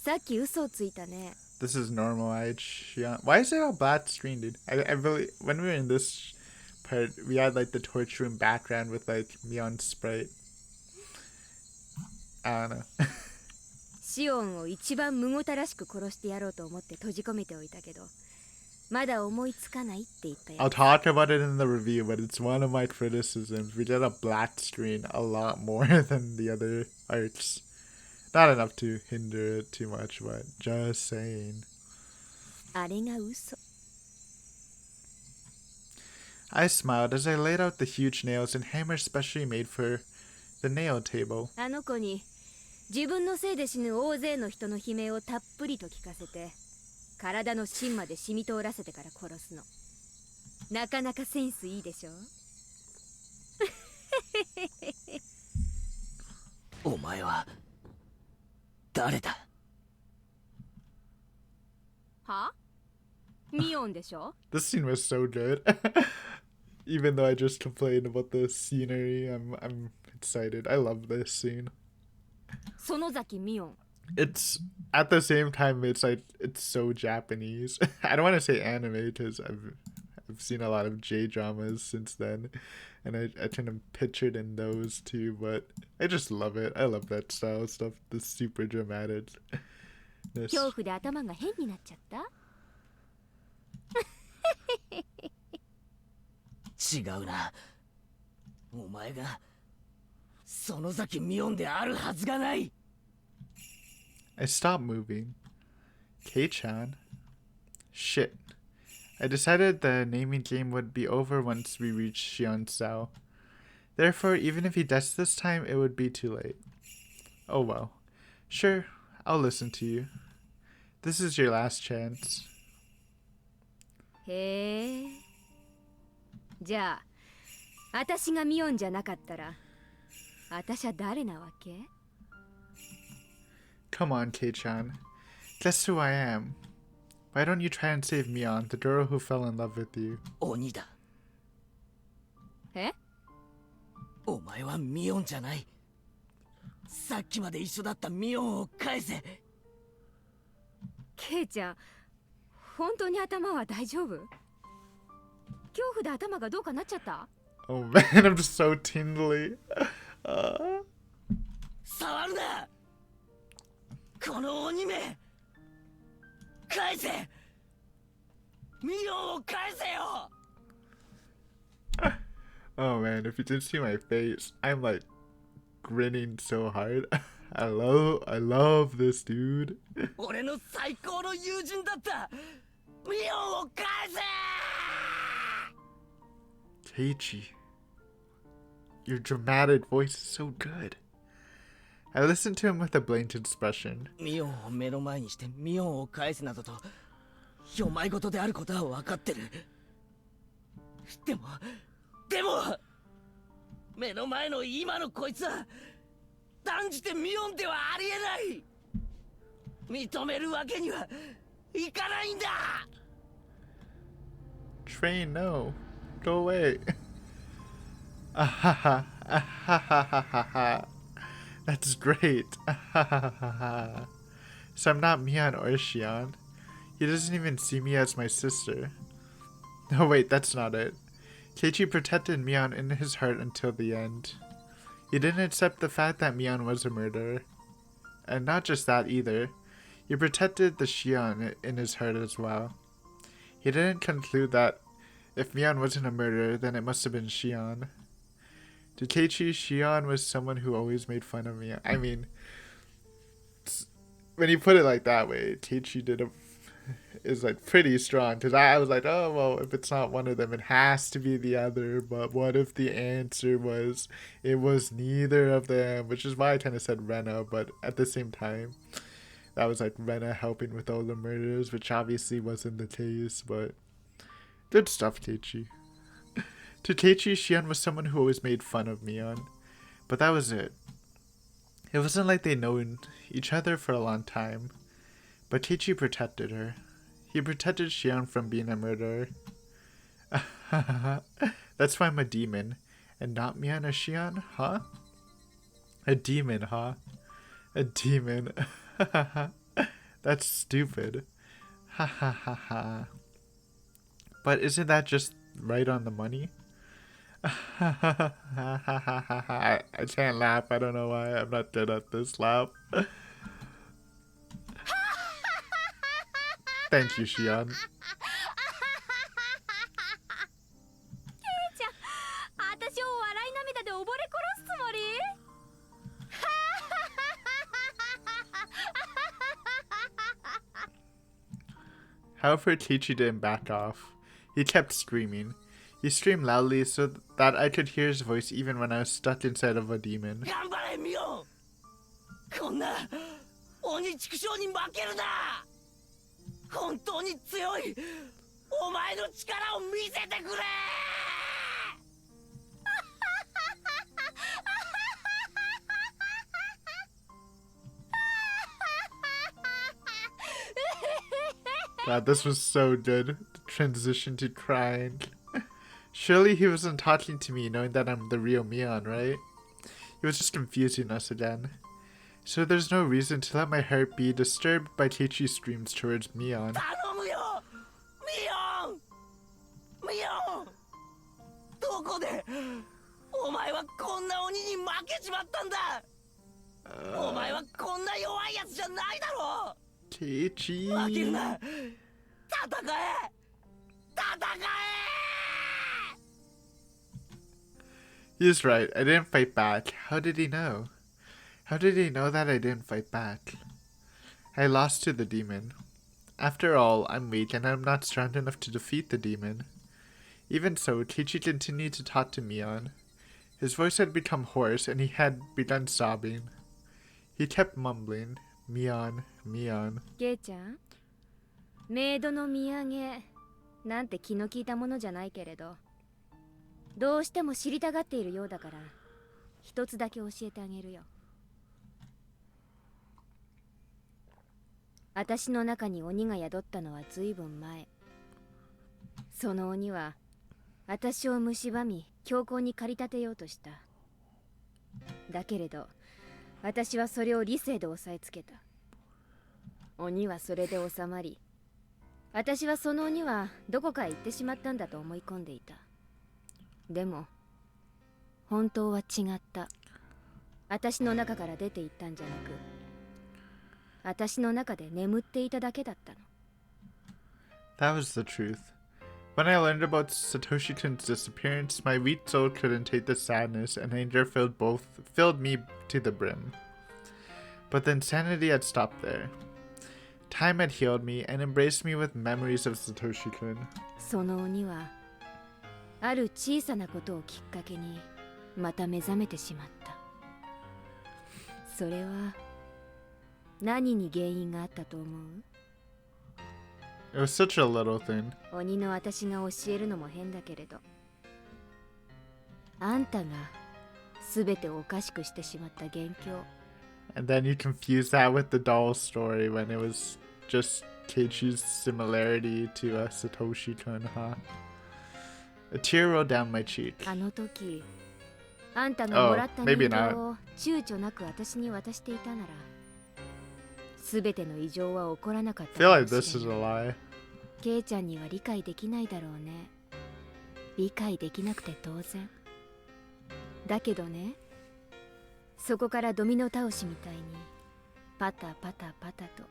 B: さっき嘘をついたね。
A: This is normal-eyed Shion. Why is it all black screen, dude? I really, when we were in this part, we had like the torch room background with like Mion's sprite. I don't know.
B: シオンを一番むごたらしく殺してやろうと思って閉じ込めておいたけど、まだ思いつかないって言ったや
A: I'll
B: つ。
A: talk about it in the review, but it's one of my criticisms. We did a black screen a lot more than the other arcs. Not enough to hinder it too much, but just saying.
B: あれが嘘。
A: I smiled as I laid out the huge nails and hammer specially made for the nail table.
B: あの子に自分のせいで死ぬ大勢の人の悲鳴をたっぷりと聞かせて、体の芯まで染み通らせてから殺すの。なかなかセンスいいでしょ。
D: お前は誰だ？
B: は？ミオンでしょ？
A: This scene was so good. Even though I just complained about the scenery, I'm excited. I love this scene.
B: 園崎ミオン。
A: It's at the same time it's like it's so Japanese. I don't want to say anime because I've seen a lot of J dramas since then, and I kind of pictured in those too. But I just love it. I love that style of stuff. The super dramatic.
B: 恐怖で頭が変になっちゃった？
D: 違うな。お前が園崎ミオンであるはずがない。
A: I stopped moving. Kei-chan. Shit. I decided the naming game would be over once we reached Shionsao. Therefore, even if he dies this time, it would be too late. Oh well. Sure, I'll listen to you. This is your last chance.
B: へえ。じゃあ、私がミオンじゃなかったら、私は誰なわけ？
A: Come on, Kei-chan. Guess who I am. Why don't you try and save Mion, the girl who fell in love with you?
D: 鬼だ。
B: え？
D: お前はミオンじゃない。さっきまで一緒だったミオンを返せ。
B: ケイちゃん、本当に頭は大丈夫？恐怖で頭がどうかなっちゃった？
A: Oh man, I'm just so tingly.
D: 触るな！この鬼め！返せ！ミオンを返せよ！
A: Oh man, if you didn't see my face, I'm like grinning so hard. I love this dude.
D: 俺の最高の友人だったミオンを返せ！
A: Keiichi, your dramatic voice is so good. I listened to him with a blank expression.
D: ミオンを目の前にしてミオンを返すなどとよまいごとであることは分かってる。でも目の前の今のこいつは断じてミオンではありえない。認めるわけにはいかないんだ。
A: Train, no. Go away. Ahaha. Ahahaha. That's great. Ahahaha. So I'm not Mion or Shion. He doesn't even see me as my sister. No, wait, that's not it. Keiichi protected Mion in his heart until the end. He didn't accept the fact that Mion was a murderer. And not just that either. He protected the Shion in his heart as well. He didn't conclude that if Mion wasn't a murderer, then it must have been Shion. To Teichi, Shion was someone who always made fun of me. I mean, when you put it like that way, Teichi is like pretty strong. Because I was like, oh, well, if it's not one of them, it has to be the other. But what if the answer was, it was neither of them? Which is why I kind of said Rena. But at the same time, that was like Rena helping with all the murders, which obviously wasn't the case. But good stuff, Teichi. To Teichi, Shion was someone who always made fun of Mion. But that was it. It wasn't like they'd known each other for a long time. But Teichi protected her. He protected Shion from being a murderer. That's why I'm a demon. And not Mion a Shion, huh? A demon, huh? A demon. That's stupid. Ha ha ha ha. But isn't that just right on the money? I can't laugh. I don't know why. I'm not good at this laugh. Thank you, Shion.
B: ちゃん、私を笑い涙で溺れ殺すつもり？
A: However, Teichi didn't back off. He kept screaming. He screamed loudly so that I could hear his voice even when I was stuck inside of a demon.
D: 頑張れミオン。こんな鬼畜生に負けるな。本当に強いお前の力を見せてくれ。
A: God, this was so good. The transition to crying. Surely he wasn't talking to me knowing that I'm the real Mion, right? He was just confusing us again. So there's no reason to let my heart be disturbed by Teichi's screams towards Mion.
D: 頼むよミオン。ミオン。どこでお前はこんな鬼に負けちまったんだ。お前はこんな弱いやつじゃないだろう。
A: Teichi.
D: 負けるな。戦え。戦え。
A: He's right. I didn't fight back. How did he know? How did he know that I didn't fight back? I lost to the demon. After all, I'm weak and I'm not strong enough to defeat the demon. Even so, Teichi continued to talk to Mion. His voice had become hoarse and he had begun sobbing. He kept mumbling, Mion, Mion.
B: ケイちゃん、メイドの土産なんて気の利いたものじゃないけれど、どうしても知りたがっているようだから一つだけ教えてあげるよ。私の中に鬼が宿ったのはずいぶん前。その鬼は私を蝕み強行に駆り立てようとした。だけれど私はそれを理性で押さえつけた。鬼はそれで収まり、私はその鬼はどこかへ行ってしまったんだと思い込んでいた。でも本当は違った。私の中から出て行ったんじゃなく、私の中で眠っていただけだったの。
A: That was the truth. When I learned about Satoshi-kun's disappearance, my weak soul couldn't take the sadness and anger filled me to the brim. But the insanity had stopped there. Time had healed me and embraced me with memories of Satoshi-kun.
B: その鬼はある小さなことをきっかけにまた目覚めてしまった。それは何に原因があったと思う？
A: It was such a little thing.
B: 鬼の私が教えるのも変だけれど、あんたが全てをおかしくしてしまった元凶。
A: And then you confused that with the doll story when it was just Keiichi's similarity to Satoshi-kun, huh? A tear rolled down my cheek.
B: あの時、あんたがもらった人
A: maybe
B: 形
A: not.
B: を躊躇なく私に渡していたなら、全ての異常は起こらなかっ
A: I
B: た
A: feel
B: か
A: like
B: も
A: this
B: し
A: is
B: れ
A: a
B: ない。
A: lie.
B: ケイちゃんには理解できないだろうね。理解できなくて当然。だけどね、そこからドミノ倒しみたいにパタパタパタと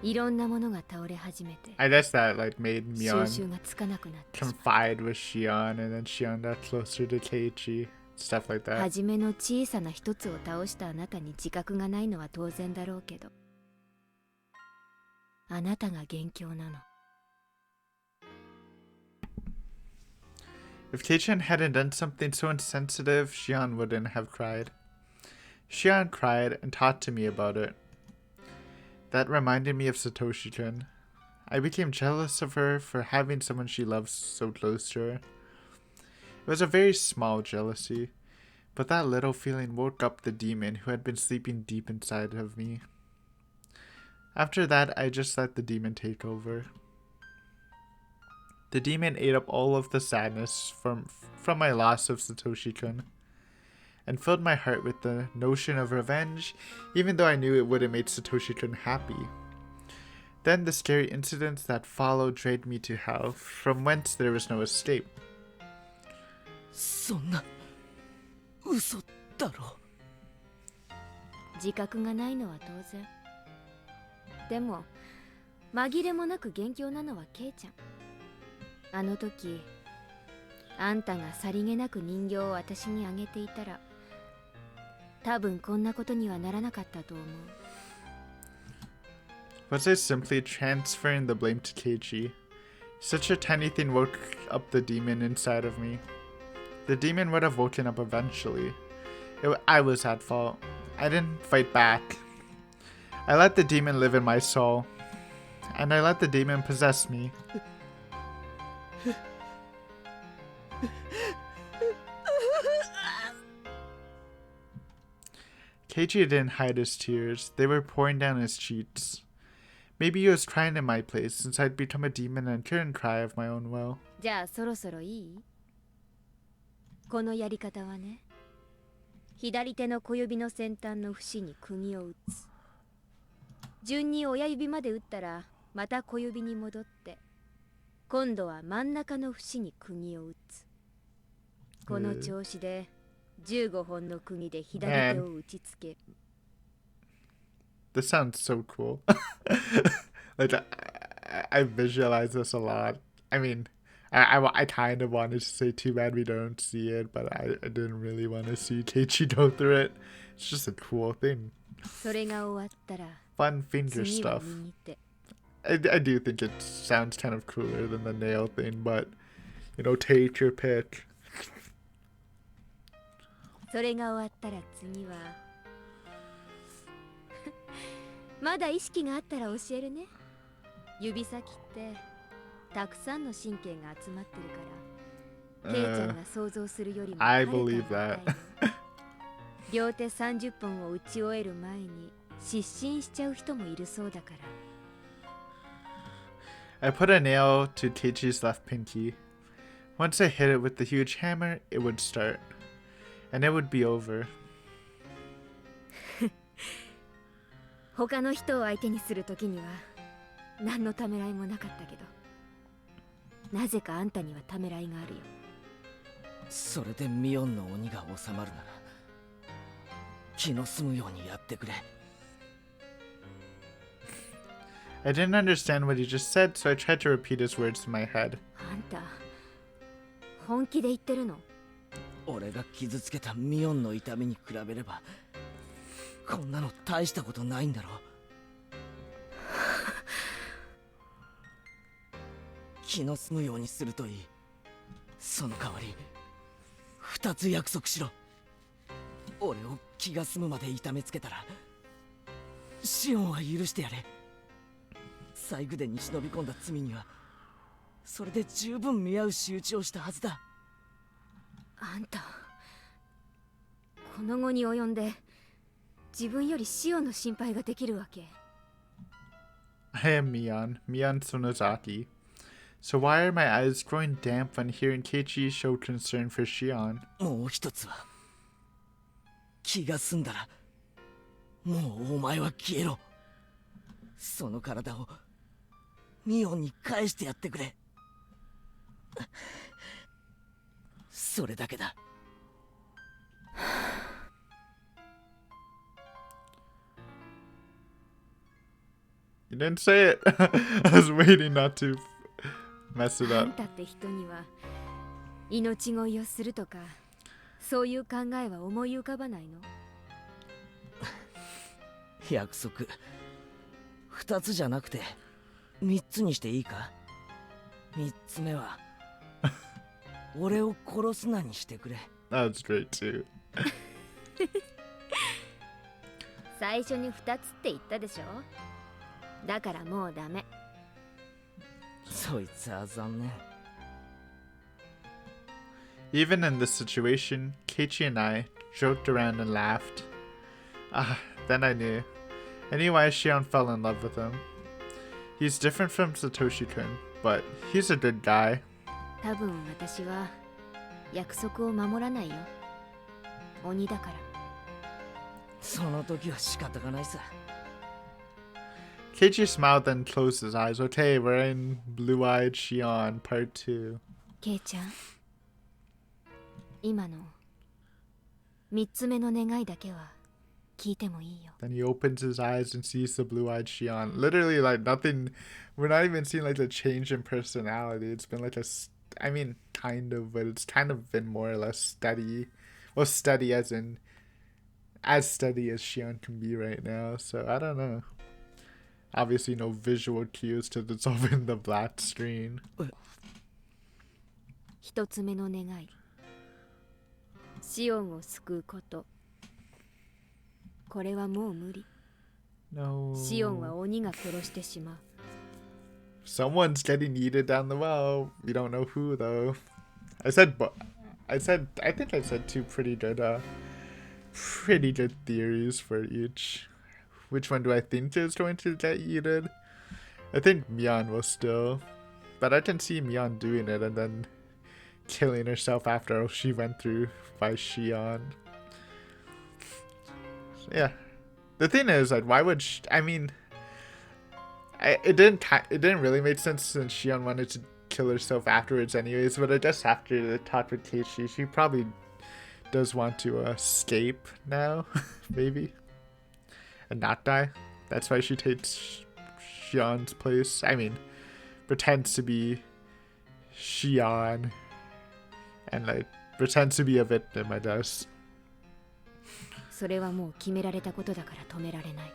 B: いろんなものが倒れ始めて
A: I guess that like made
B: 収集
A: Mion
B: がつかなくなってしまう。
A: confide with Shion, and then Shion got closer to Keiichi, stuff like that.
B: 初めの小さな一つを倒したあなたに自覚がないのは当然だろうけど、あなたが元凶なの。
A: If Keiichi hadn't done something so insensitive, Shion wouldn't have cried. Shion cried and talked to me about it. That reminded me of Satoshi-kun. I became jealous of her for having someone she loves so close to her. It was a very small jealousy, but that little feeling woke up the demon who had been sleeping deep inside of me. After that, I just let the demon take over. The demon ate up all of the sadness from my loss of Satoshi-kun, and filled my heart with the notion of revenge, even though I knew it wouldn't make Satoshi-kun happy. Then the scary incidents that followed dragged me to hell, from whence there was no escape.
D: そんな嘘だろ。
B: 自覚がないのは当然。でも紛れもなく元凶なのはケイちゃん。あの時あんたがさりげなく人形を私にあげていたら、多分こんなことにはならなかったと思う。
A: Was I simply transferring the blame to Keiichi? Such a tiny thing woke up the demon inside of me. The demon would have woken up eventually. I was at fault. I didn't fight back. I let the demon live in my soul, and I let the demon possess me. Keiichi didn't hide his tears. They were pouring down his cheeks. Maybe he was crying in my place, since I'd become a demon and couldn't cry of my own will.
B: じゃあそろそろいい？このやり方はね、左手の小指の先端の節に釘を打つ。順に親指まで打ったらまた小指に戻って、今度は真ん中の節に釘を打つ。この調子で15本の釘で左手を打ちつける。
A: This sounds so cool. Like I visualize this a lot. I mean, I kind of wanted to say too bad we don't see it, but I didn't really want to see Keiichi go through it. It's just a cool thing.
B: それが終わったら
A: Fun finger
B: 次は
A: stuff.
B: 右手。
A: I do think it sounds kind of cooler than the nail thing, but you know, take your pick.
B: それが終わったら次はまだ意識があったら教えるね。指先ってたくさんの神経が集まってるから、ケイちゃんが想像するよりも
A: I
B: はるかに
A: believe
B: 深
A: that.
B: いの。両手30本を打ち終える前に失神しちゃう人もいるそうだから。
A: I put a nail to Keiichi's left pinky. Once I hit it with the huge hammer, it would start. And it would be over.
B: 他の人を相手にするときには何のためらいもなかったけど、なぜかあんたにはためらいがあるよ。
D: それでミオンの鬼が収まるなら気の済むようにやってくれ。
A: I didn't understand what he just said, so I tried to repeat his words in my head.
B: あんた本気で言ってるの？
D: 俺が傷つけたミオンの痛みに比べればこんなの大したことないんだろ。気の済むようにするといい。その代わり2つ約束しろ。俺を気が済むまで痛めつけたらシオンは許してやれ。細工でに忍び込んだ罪にはそれで十分見合う仕打ちをしたはずだ。
B: あんたこの後に及んで自分よりシオンの心配ができるわけ？
A: I am Mion Sonozaki. So why are my eyes growing damp when hearing Keiichi show concern for Shion?
D: もう一つは気が済んだらもうお前は消えろ。その体をミオンに返してやってくれ。それだけだ。
A: You didn't say it. I was waiting not to mess it
B: あ
A: up.
B: んたって人には命乞いをするとかそういう考えは思い浮かばないの？
D: 約束2つじゃなくて3つにしていいか？ 3つ目は俺を殺すなにしてくれ。
A: That was great too.
B: 最初に2つって言ったでしょ。だからもうダメ。
D: そいつは残念。
A: Even in this situation, Keiichi and I joked around and laughed. Then I knew. I knew why Shion fell in love with him. He's different from Satoshi-kun, but he's a good guy.
B: 多分私は約束を守らないよ。鬼だから。
D: その時は仕方がないさ。
A: Keiichi smiled then closed his eyes. Okay, we're in Blue-Eyed Shion Part 2.
B: ケイちゃん、今の3つ目の願いだけは聞いてもいいよ。
A: Then he opens his eyes and sees the blue-eyed Shion. Literally, like, nothing. We're not even seeing, like, a change in personality. It's been, like, I mean, kind of, but it's kind of been more or less steady. Well, steady as in, as steady as Shion can be right now. So, I don't know. Obviously, no visual cues to this over in the black screen.
B: 1つ目の願い。シオンを救うこと。これはもう無理。
A: No.
B: シオンは鬼が殺してしまう。
A: Someone's getting yeeted down the well. We don't know who, though. I think I said two pretty good theories for each. Which one do I think is going to get yeeted? I think Mion will still. But I can see Mion doing it and then killing herself after she went through by Shion. So, yeah. The thing is, like, why would it didn't really make sense since Shion wanted to kill herself afterwards anyways, but I guess after the talk with Keiichi, she probably does want to escape now, maybe, and not die. That's why she takes Shion's place. I mean, pretends to be Shion, and like pretends to be a victim, I guess.
B: それはもう決められたことだから止められない。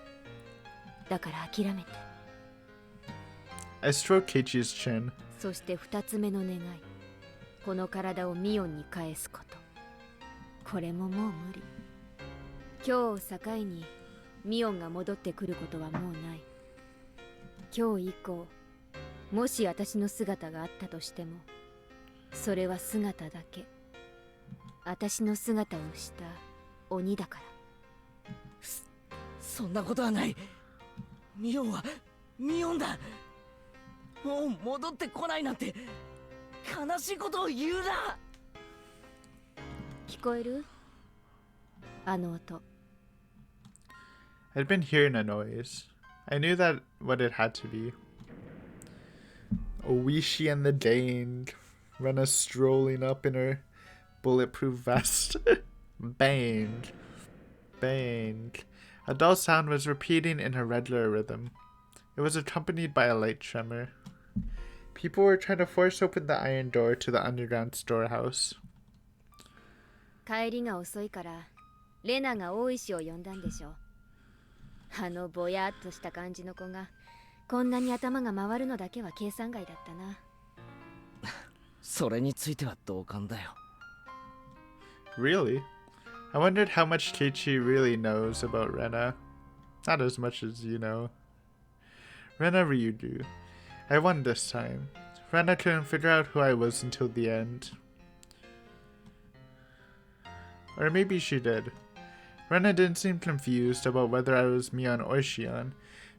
B: だから諦めて。
A: I stroke Keiichi's chin.
B: そして2つ目の願い。この体をミオンに返すこと。これももう無理。今日を境にミオンが戻ってくることはもうない。今日以降、もし私の姿があったとしても、それは姿だけ。私の姿をした鬼だから。
D: そんなことはない。ミオンはミオンだ。もう戻ってこないなんて悲しいことを言うな。
B: 聞こえる？あの音。
A: I'd been hearing a noise. I knew that what it had to be. Oishi and the Dane, Rena strolling up in her bulletproof vest. Bang. Bang. A dull sound was repeating in her regular rhythm. It was accompanied by a light tremor. People were trying to force open the iron door to the underground storehouse.
B: 帰りが遅いからレナが大石を呼んだんでしょ。あのぼやっとした感じの子がこんなに頭が回るのだけは計算外だったな。
D: それについては同感だよ。
A: Really? I wondered how much Keiichi really knows about Rena. Not as much as you know. Rena Ryugu. I won this time. Rena couldn't figure out who I was until the end. Or maybe she did. Rena didn't seem confused about whether I was Mion or Shion.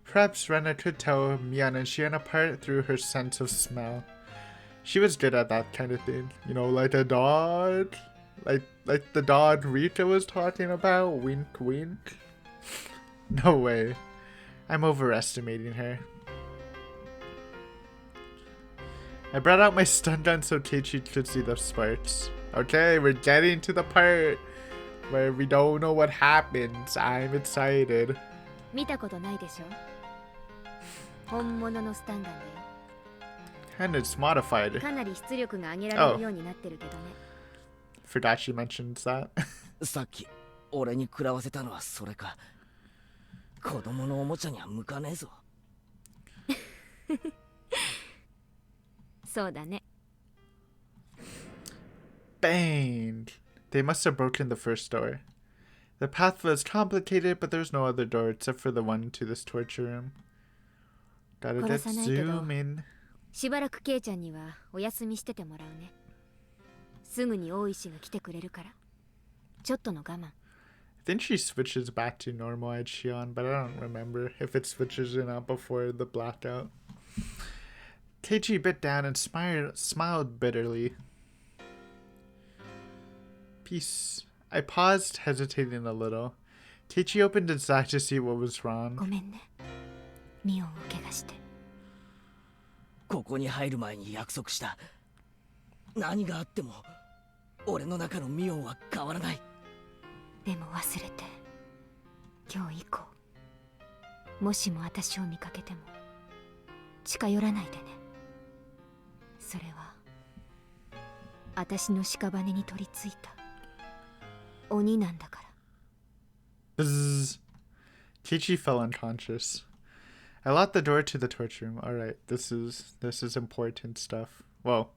A: Perhaps Rena could tell Mion and Shion apart through her sense of smell. She was good at that kind of thing. You know, like a dog. Like the dog Rika was talking about. Wink, wink. No way. I'm overestimating her. I brought out my stun gun so Keiichi could see the sparks. Okay, we're getting to the part where we don't know what happens. I'm excited.
B: 見たことないでしょ。本物のスタンガンだよ。
A: And it's modified.
B: かなり出力が上げられるようになってるけどね。
A: Forgot she mentions that.
D: さっき俺に食らわせたのはそれか。子供のおもちゃには向かねえぞ。
B: そうだね。
A: Bang! They must have broken the first door. The path was complicated, but there's no other door except for the one to this torture room. Gotta get zoom in.
B: しばらくケイちゃんにはお休みしててもらうね。すぐに大石が来てくれるから。ちょっとの我慢。
A: I think she switches back to normal-eyed Shion, but I don't remember if it switches or not before the blackout. Keiichi bit down and smiled bitterly. Peace. I paused, hesitating a little. Keiichi opened his eyes to see what was
B: ご
A: wrong.
B: めんね。ミオンを怪我して。
D: ここに入る前に約束した。何があっても俺の中のミオンは変わらない。
B: でも忘れて。今日以降、もしも私を見かけても近寄らないでね。それは私の屍に取り付いた鬼なんだから。
A: Bzzz. Keiichi fell unconscious. I locked the door to the torture room. Alright, this is important stuff. Well,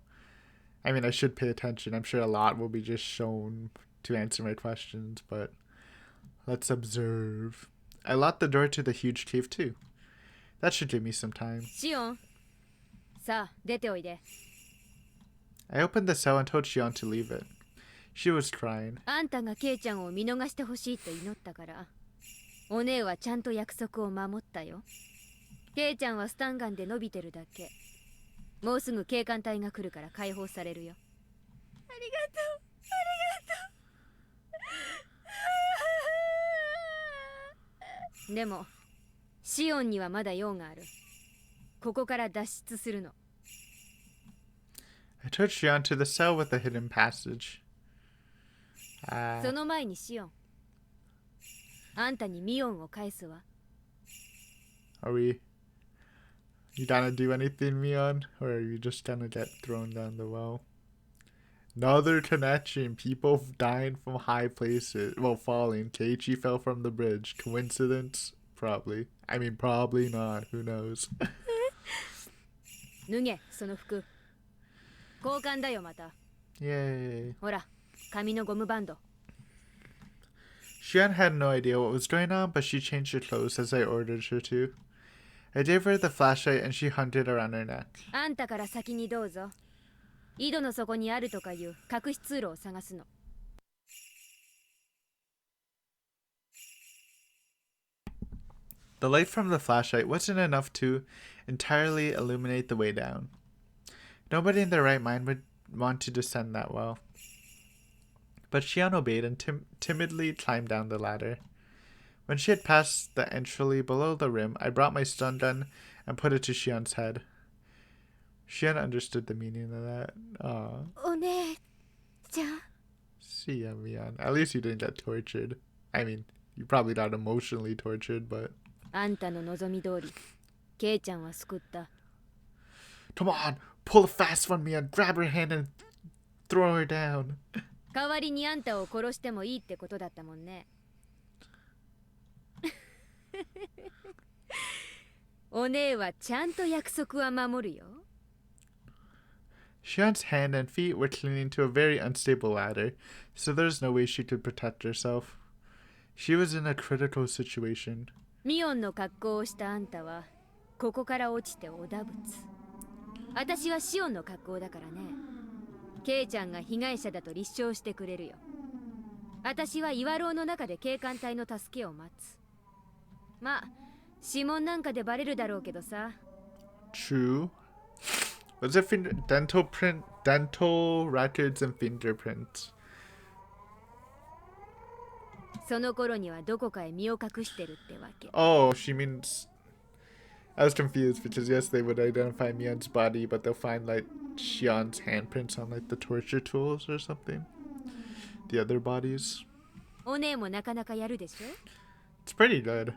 A: I mean, I should pay attention. I'm sure a lot will be just shown to answer my questions, but let's observe. I locked the door to the huge cave too. That should give me some time.
B: シオン、さあ出ておいで。
A: I opened the cell and told Shion to leave it. She was crying.
B: あんたがケイちゃんを見逃してほしいと祈ったから、お姉はちゃんと約束を守ったよ。ケイちゃんはスタンガンで伸びてるだけ。もうすぐ警官隊が来るから解放されるよ。ありがとう、ありがとう。でもシオンにはまだ用がある。ここから脱出するの。
A: I took Shion to the cell with a hidden passage.
B: その前にシオン、あんたにミオンを返すわ。
A: Are we... You gonna do anything, Mion? Or are you just gonna get thrown down the well? Another connection. People dying from high places. Well, falling. Keiichi fell from the bridge. Coincidence? Probably. I mean, probably not. Who knows?
B: 脱げ、その服。交換だよ、また。
A: Yay.
B: ほら、紙のゴムバンド。
A: Shion had no idea what was going on, but she changed her clothes as I ordered her to. I gave her the flashlight and she hunted around her neck.
B: あんたから先にどうぞ。井戸の底にあるとかいう隠し通路を探すの。
A: The light from the flashlight wasn't enough to entirely illuminate the way down. Nobody in their right mind would want to descend that well. But Shion obeyed and timidly climbed down the ladder. When she had passed the entry below the rim, I brought my stun gun and put it to Shion's head. Shion understood the meaning of that. Aww.
B: お姉ちゃん。
A: See ya, Mion. At least you didn't get tortured. I mean, you probably got emotionally tortured, but...
B: あんたの望み通り、ケイちゃんは救った。
A: Come on! Pull a fast one, Mion! Grab her hand and throw her down!
B: 代わりにあんたを殺してもいいってことだったもんね。お姉はちゃんと約束は守るよ。
A: Shion's hand and feet were clinging to a very unstable ladder, so there's no way she could protect herself. She was in a critical situation.
B: ミオンの格好をしたあんたはここから落ちておだぶつ。私はシオンの格好だからね。ケイちゃんが被害者だと立証してくれるよ。私は岩牢の中で警官隊の助けを待つ。まあ指紋なんかでバレるだろうけどさ。
A: True. Was it dental records and fingerprints?
B: その頃にはどこかへ身を隠してるってわけ。
A: Oh, she means... I was confused because yes, they would identify Mion's body, but they'll find like Shion's handprints on like the torture tools or something. The other bodies.
B: お姉もなかなかやるでしょ。
A: It's pretty good.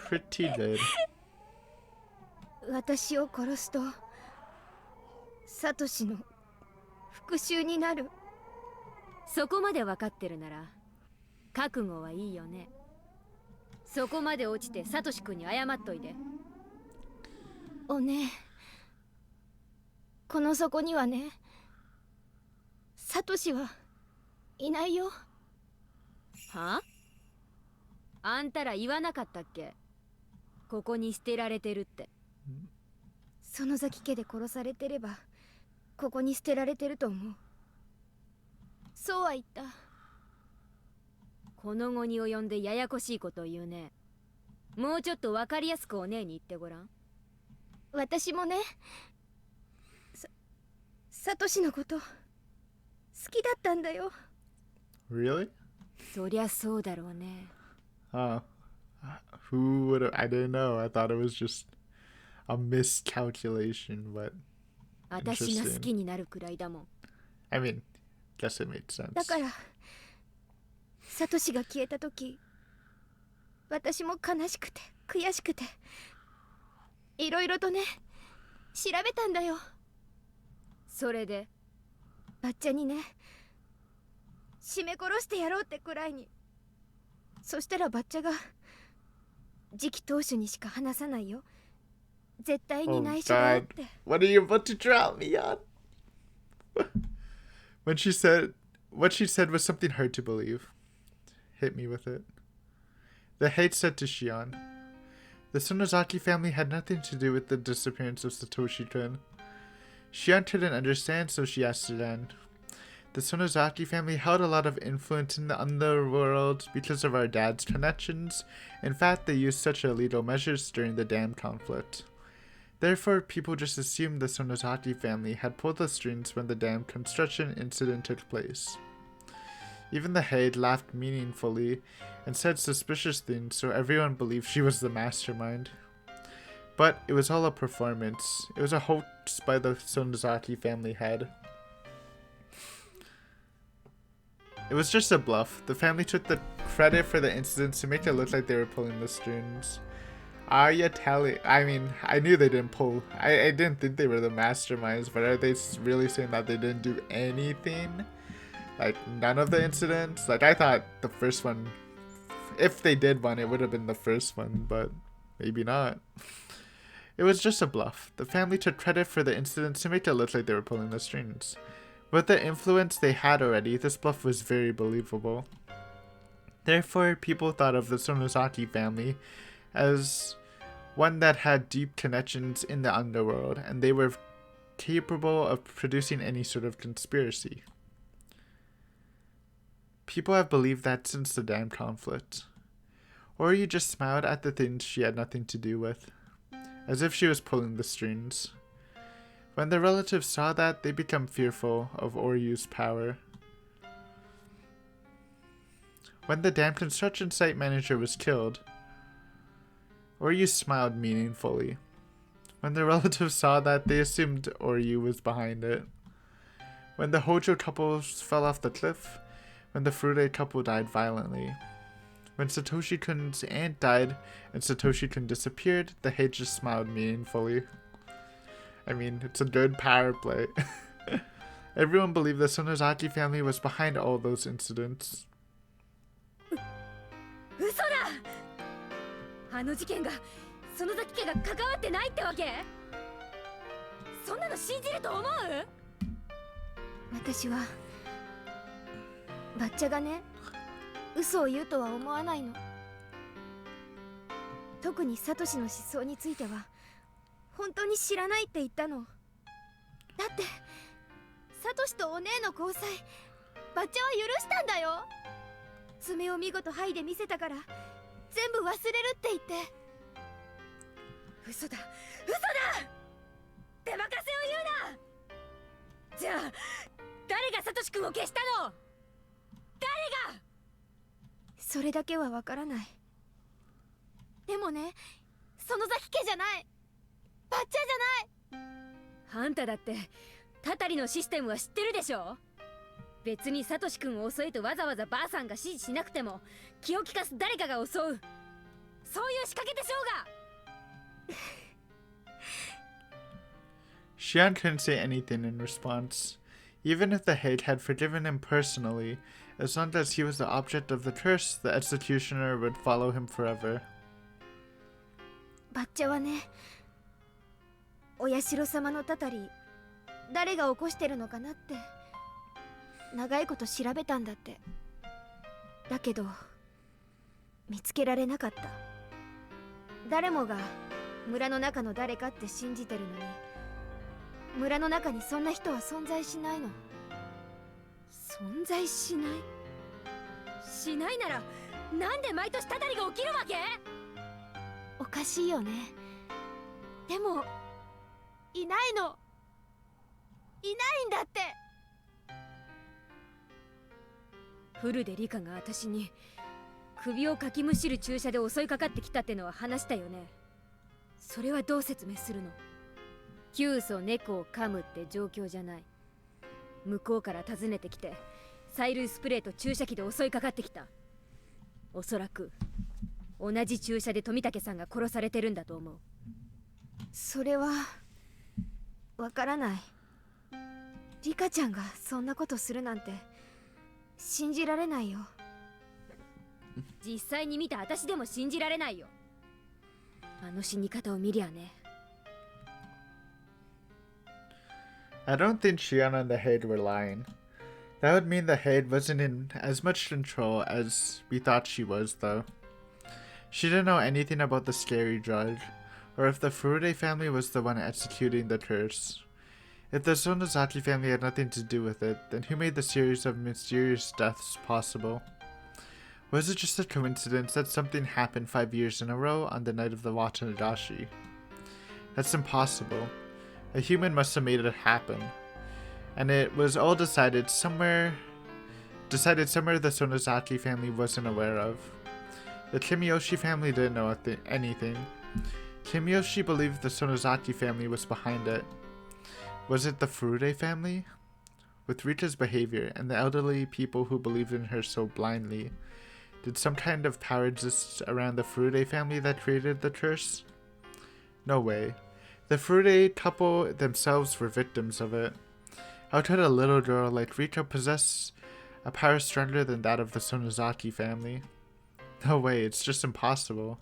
A: pretty good.
B: 私を殺すとサトシの復讐になる。そこまで分かってるなら覚悟はいいよね。そこまで落ちてサトシ君に謝っといて。おねえ、この底にはね、サトシはいないよ。は？あんたら言わなかったっけ、ここに捨てられてるって。園崎家で殺されてればここに捨てられてると思う。そうは言った。この後に及んでややこしいことを言うね。もうちょっと分かりやすくお姉に言ってごらん。私もね、サトシのこと好きだったんだよ。
A: Really?
B: そりゃそうだろうね。
A: Oh. Who would have? I didn't know. I thought it was just a miscalculation, but
B: 私が好きになるくらいだもん。
A: I mean, guess it made sense.
B: だからサトシが消えた時、私も悲しくて悔しくていろいろとね調べたんだよ。それでバッチャにね、絞め殺してやろうってくらいに。そしたらバッチャが次期当主にしか話さないよ、絶対に内緒だよって。
A: What are you about to drop me on? When she said what she said was something hard to believe. Hit me with it. The Hate said to Shion, the Sonozaki family had nothing to do with the disappearance of Satoshi-kun. Shion couldn't understand, so she asked again. The Sonozaki family held a lot of influence in the underworld because of our dad's connections. In fact, they used such illegal measures during the dam conflict. Therefore, people just assumed the Sonozaki family had pulled the strings when the dam construction incident took place. Even the Haid laughed meaningfully and said suspicious things, so everyone believed she was the mastermind. But it was all a performance. It was a hoax by the Sonozaki family head. It was just a bluff. The family took the credit for the incidents to make it look like they were pulling the strings. Are you telling? I mean, I knew they didn't pull. I didn't think they were the masterminds, but are they really saying that they didn't do anything? Like, none of the incidents? Like, I thought the first one, if they did one, it would have been the first one, but maybe not. It was just a bluff. The family took credit for the incidents to make it look like they were pulling the strings. With the influence they had already, this bluff was very believable. Therefore, people thought of the Sonozaki family as one that had deep connections in the underworld, and they were capable of producing any sort of conspiracy. People have believed that since the dam conflict. Or you just smiled at the things she had nothing to do with, as if she was pulling the strings. When the relatives saw that, they became fearful of Oryu's power. When the dam construction site manager was killed, Oryu smiled meaningfully. When the relatives saw that, they assumed Oryu was behind it. When the Hojo couple fell off the cliff, when the Furude couple died violently. When Satoshi-kun's aunt died and Satoshi-kun disappeared, the Hate just smiled meaningfully. I mean, it's a good power play. Everyone believed the Sonozaki family was behind all those incidents.
B: 嘘だ。あの事件が園崎家が関わってないってわけ？そんなの信じると思う？私はバッチャがね、嘘を言うとは思わないの。特にサトシの失踪については本当に知らないって言ったの。だってサトシとお姉の交際、バッチャは許したんだよ。爪を見事剥いで見せたから全部忘れるって言って。嘘だ嘘だ、手任せを言うな。じゃあ誰がサトシ君を消したの？誰が？それだけはわからない。でもね、園崎家じゃない、バッチャじゃない。あんただってタタリのシステムは知ってるでしょ。別にサトシ君を襲えとわざわざばあさんが指示しなくても気を利かす誰かが襲う。そういう仕掛けでしょうが。
A: Xian couldn't say anything in response. Even if the Haid had forgiven him personally, as long as he was the object of the curse, the executioner would follow him forever.
B: バッチャはね、お社様のたたり誰が起こしてるのかなって長いこと調べたんだって。だけど見つけられなかった。誰もが村の中の誰かって信じてるのに、村の中にそんな人は存在しないの。存在しない？しないならなんで毎年たたりが起きるわけ？おかしいよね。でもいないの。いないんだって。フルでリカが私に首をかきむしる注射で襲いかかってきたってのは話したよね。それはどう説明するの？急須猫を噛むって状況じゃない。向こうから訪ねてきて催涙スプレーと注射器で襲いかかってきた。おそらく同じ注射で富武さんが殺されてるんだと思う。それはわからない。リカちゃんがそんなことするなんて信じられないよ。実際に見た私でも信じられないよ。あの死に方を見りゃね。
A: I don't think Xian and the Haid were lying. That would mean the Haid wasn't in as much control as we thought she was, though. She didn't know anything about the scary drug, or if the Furude family was the one executing the curse. If the Sonozaki family had nothing to do with it, then who made the series of mysterious deaths possible? Was it just a coincidence that something happened 5 years in a row on the night of the Watanagashi? That's impossible. A human must have made it happen. And it was all decided somewhere the Sonozaki family wasn't aware of. The Kimiyoshi family didn't know anything. Kimiyoshi believed the Sonozaki family was behind it. Was it the Furude family? With Rita's behavior and the elderly people who believed in her so blindly, did some kind of power exist around the Furude family that created the curse? No way. The Furude couple themselves were victims of it. How could a little girl like Rika possess a power stronger than that of the Sonozaki family? No way, it's just impossible.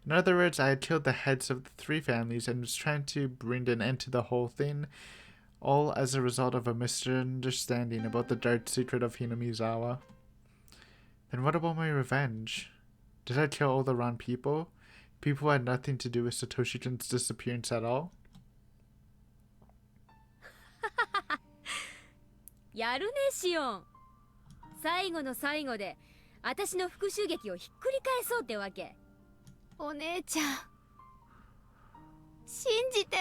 A: In other words, I had killed the heads of the 3 families and was trying to bring an end to the whole thing, all as a result of a misunderstanding about the dark secret of Hinamizawa. Then what about my revenge? Did I kill all the wrong people? People who had nothing to do with Satoshi-kun's disappearance at all?
B: やるね、シオン。最後の最後で私の復讐劇をひっくり返そうってわけ。お姉ちゃん、信じて。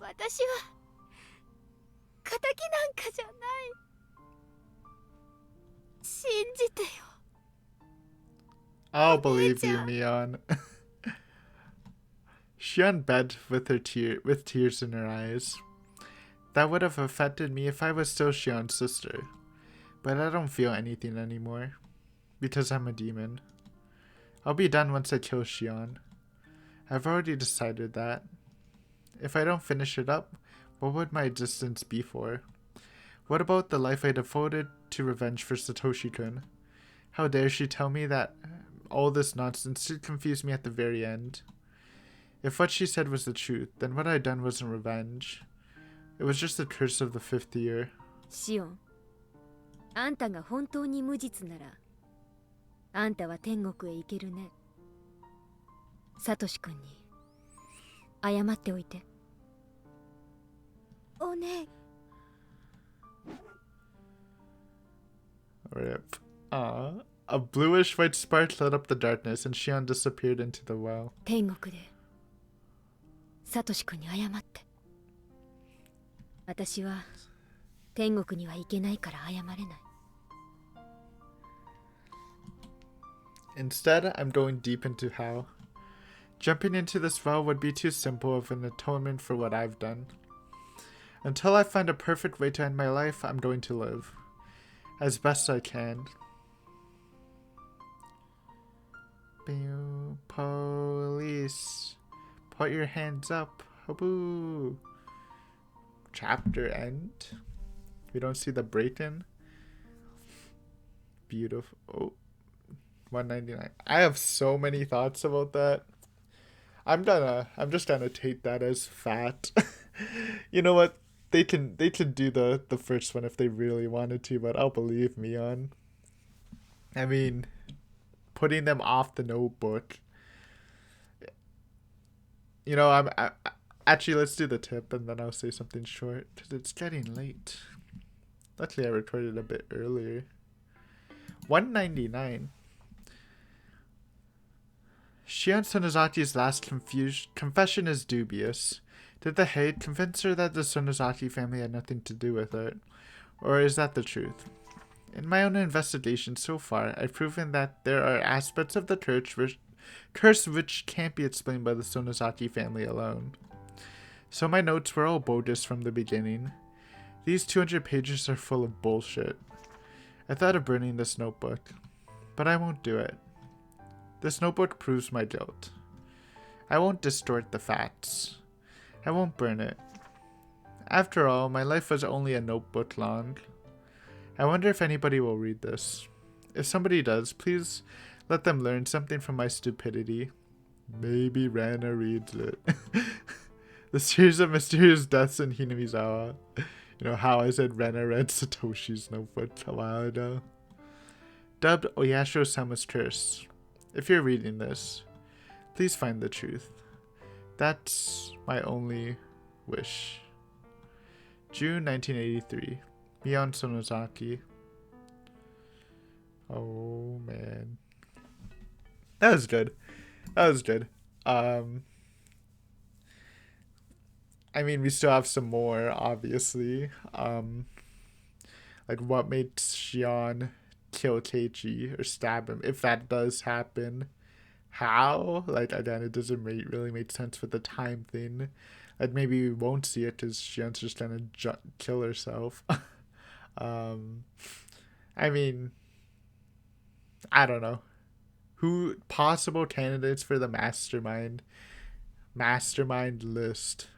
B: 私は仇なんかじゃない。信じてよ。
A: I'll believe you, Mion. She unbent with tears in her eyes. That would have affected me if I was still Shion's sister. But I don't feel anything anymore. Because I'm a demon. I'll be done once I kill Shion. I've already decided that. If I don't finish it up, what would my existence be for? What about the life I devoted to revenge for Satoshi-kun? How dare she tell me that all this nonsense to confuse me at the very end? If what she said was the truth, then what I'd done wasn't revenge. It was just the curse of the 5th year.
B: シオン、あんたが本当に無実なら、あんたは天国へ行けるね。サトシ君に謝っておいて。おね。
A: Rip. A bluish white spark lit up the darkness and Shion disappeared into the well.
B: 天国でサトシ君に謝って。私は天国には行けないから謝れない。
A: Instead, I'm going deep into hell. Jumping into this well would be too simple of an atonement for what I've done. Until I find a perfect way to end my life, I'm going to live. As best I can. Police. Put your hands up. Haboo. Chapter end. We don't see the break-in. Beautiful. Oh. 199. I have so many thoughts about that. I'm just gonna take that as fat. You know what? They can do the first one if they really wanted to, but I'll believe Mion. I mean, putting them off the notebook. You know, actually, let's do the tip and then I'll say something short because it's getting late. Luckily, I recorded a bit earlier. 199. Shion Sonozaki's last confession is dubious. Did the Haid convince her that the Sonozaki family had nothing to do with it? Or is that the truth? In my own investigation so far, I've proven that there are aspects of the curse which can't be explained by the Sonozaki family alone. So my notes were all bogus from the beginning. These 200 pages are full of bullshit. I thought of burning this notebook, but I won't do it. This notebook proves my guilt. I won't distort the facts. I won't burn it. After all, my life was only a notebook long. I wonder if anybody will read this. If somebody does, please let them learn something from my stupidity. Maybe Rana reads it. The series of mysterious deaths in Hinamizawa. You know how I said Rena read Satoshi's notebook a while ago. Dubbed Oyasho-sama's Curse. If you're reading this, please find the truth. That's my only wish. June 1983. Mion Sonozaki. Oh man. That was good. That was good. I mean, we still have some more, obviously. Like what made Shion kill Keiichi or stab him, if that does happen. How? Like, again, it doesn't really make sense with the time thing. Like, maybe we won't see it because Shion's just gonna kill herself. I mean, I don't know. Who possible candidates for the mastermind list?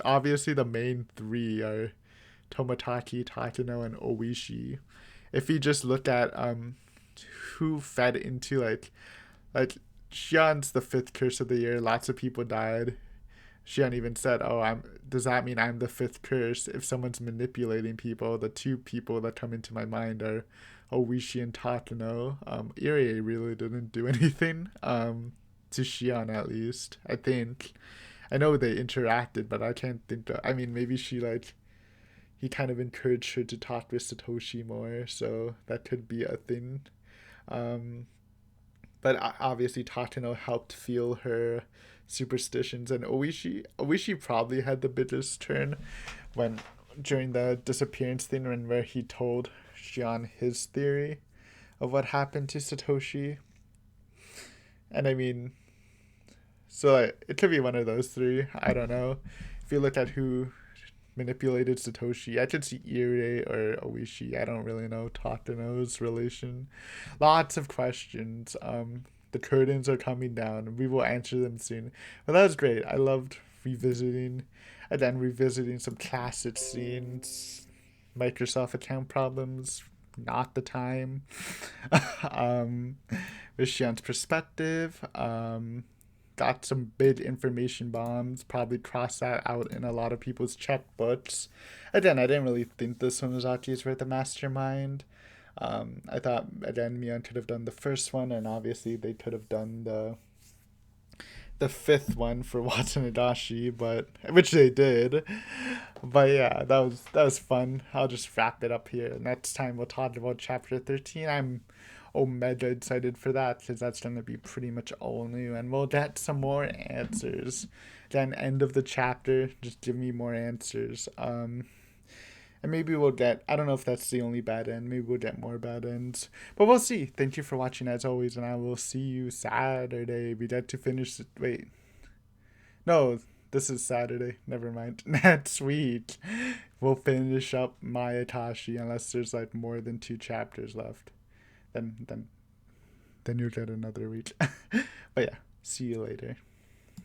A: Obviously, the main three are Tomotaki, Takano, and Oishi. If you just look at who fed into like Shion's the 5th curse of the year. Lots of people died. Shion even said, "Oh, does that mean I'm the 5th curse? If someone's manipulating people, the 2 people that come into my mind are Oishi and Takano." Irie really didn't do anything. To Shion, at least, I think. I know they interacted, but I can't think. I mean, maybe he kind of encouraged her to talk with Satoshi more, so that could be a thing. But obviously Takano helped fuel her superstitions, and Oishi probably had the biggest turn during the disappearance thing where he told Shion his theory of what happened to Satoshi. And I mean, so it could be one of those 3. I don't know. If you look at who manipulated Satoshi, I could see Irie or Oishi. I don't really know Takano's relation. Lots of questions. The curtains are coming down. We will answer them soon. But that was great. I loved revisiting some classic scenes. Microsoft account problems, not the time. With Shion's perspective. Got some big information bombs. Probably crossed that out in a lot of people's checkbooks. Again, I didn't really think the Sonozakis were the mastermind. I thought, again, Mion could have done the first one, and obviously they could have done the 5th one for Watanabe, which they did. But yeah, that was fun. I'll just wrap it up here. Next time we'll talk about chapter 13. I'm mega excited for that because that's going to be pretty much all new, and we'll get some more answers. Again, end of the chapter, just give me more answers. And maybe we'll get, I don't know if that's the only bad end, maybe we'll get more bad ends, but we'll see. Thank you for watching as always, and I will see you Saturday. We get to finish it. Wait, no, this is Saturday, never mind. Next week we'll finish up Meakashi unless there's like more than 2 chapters left. Then Then you'll get another week. But yeah, see you later.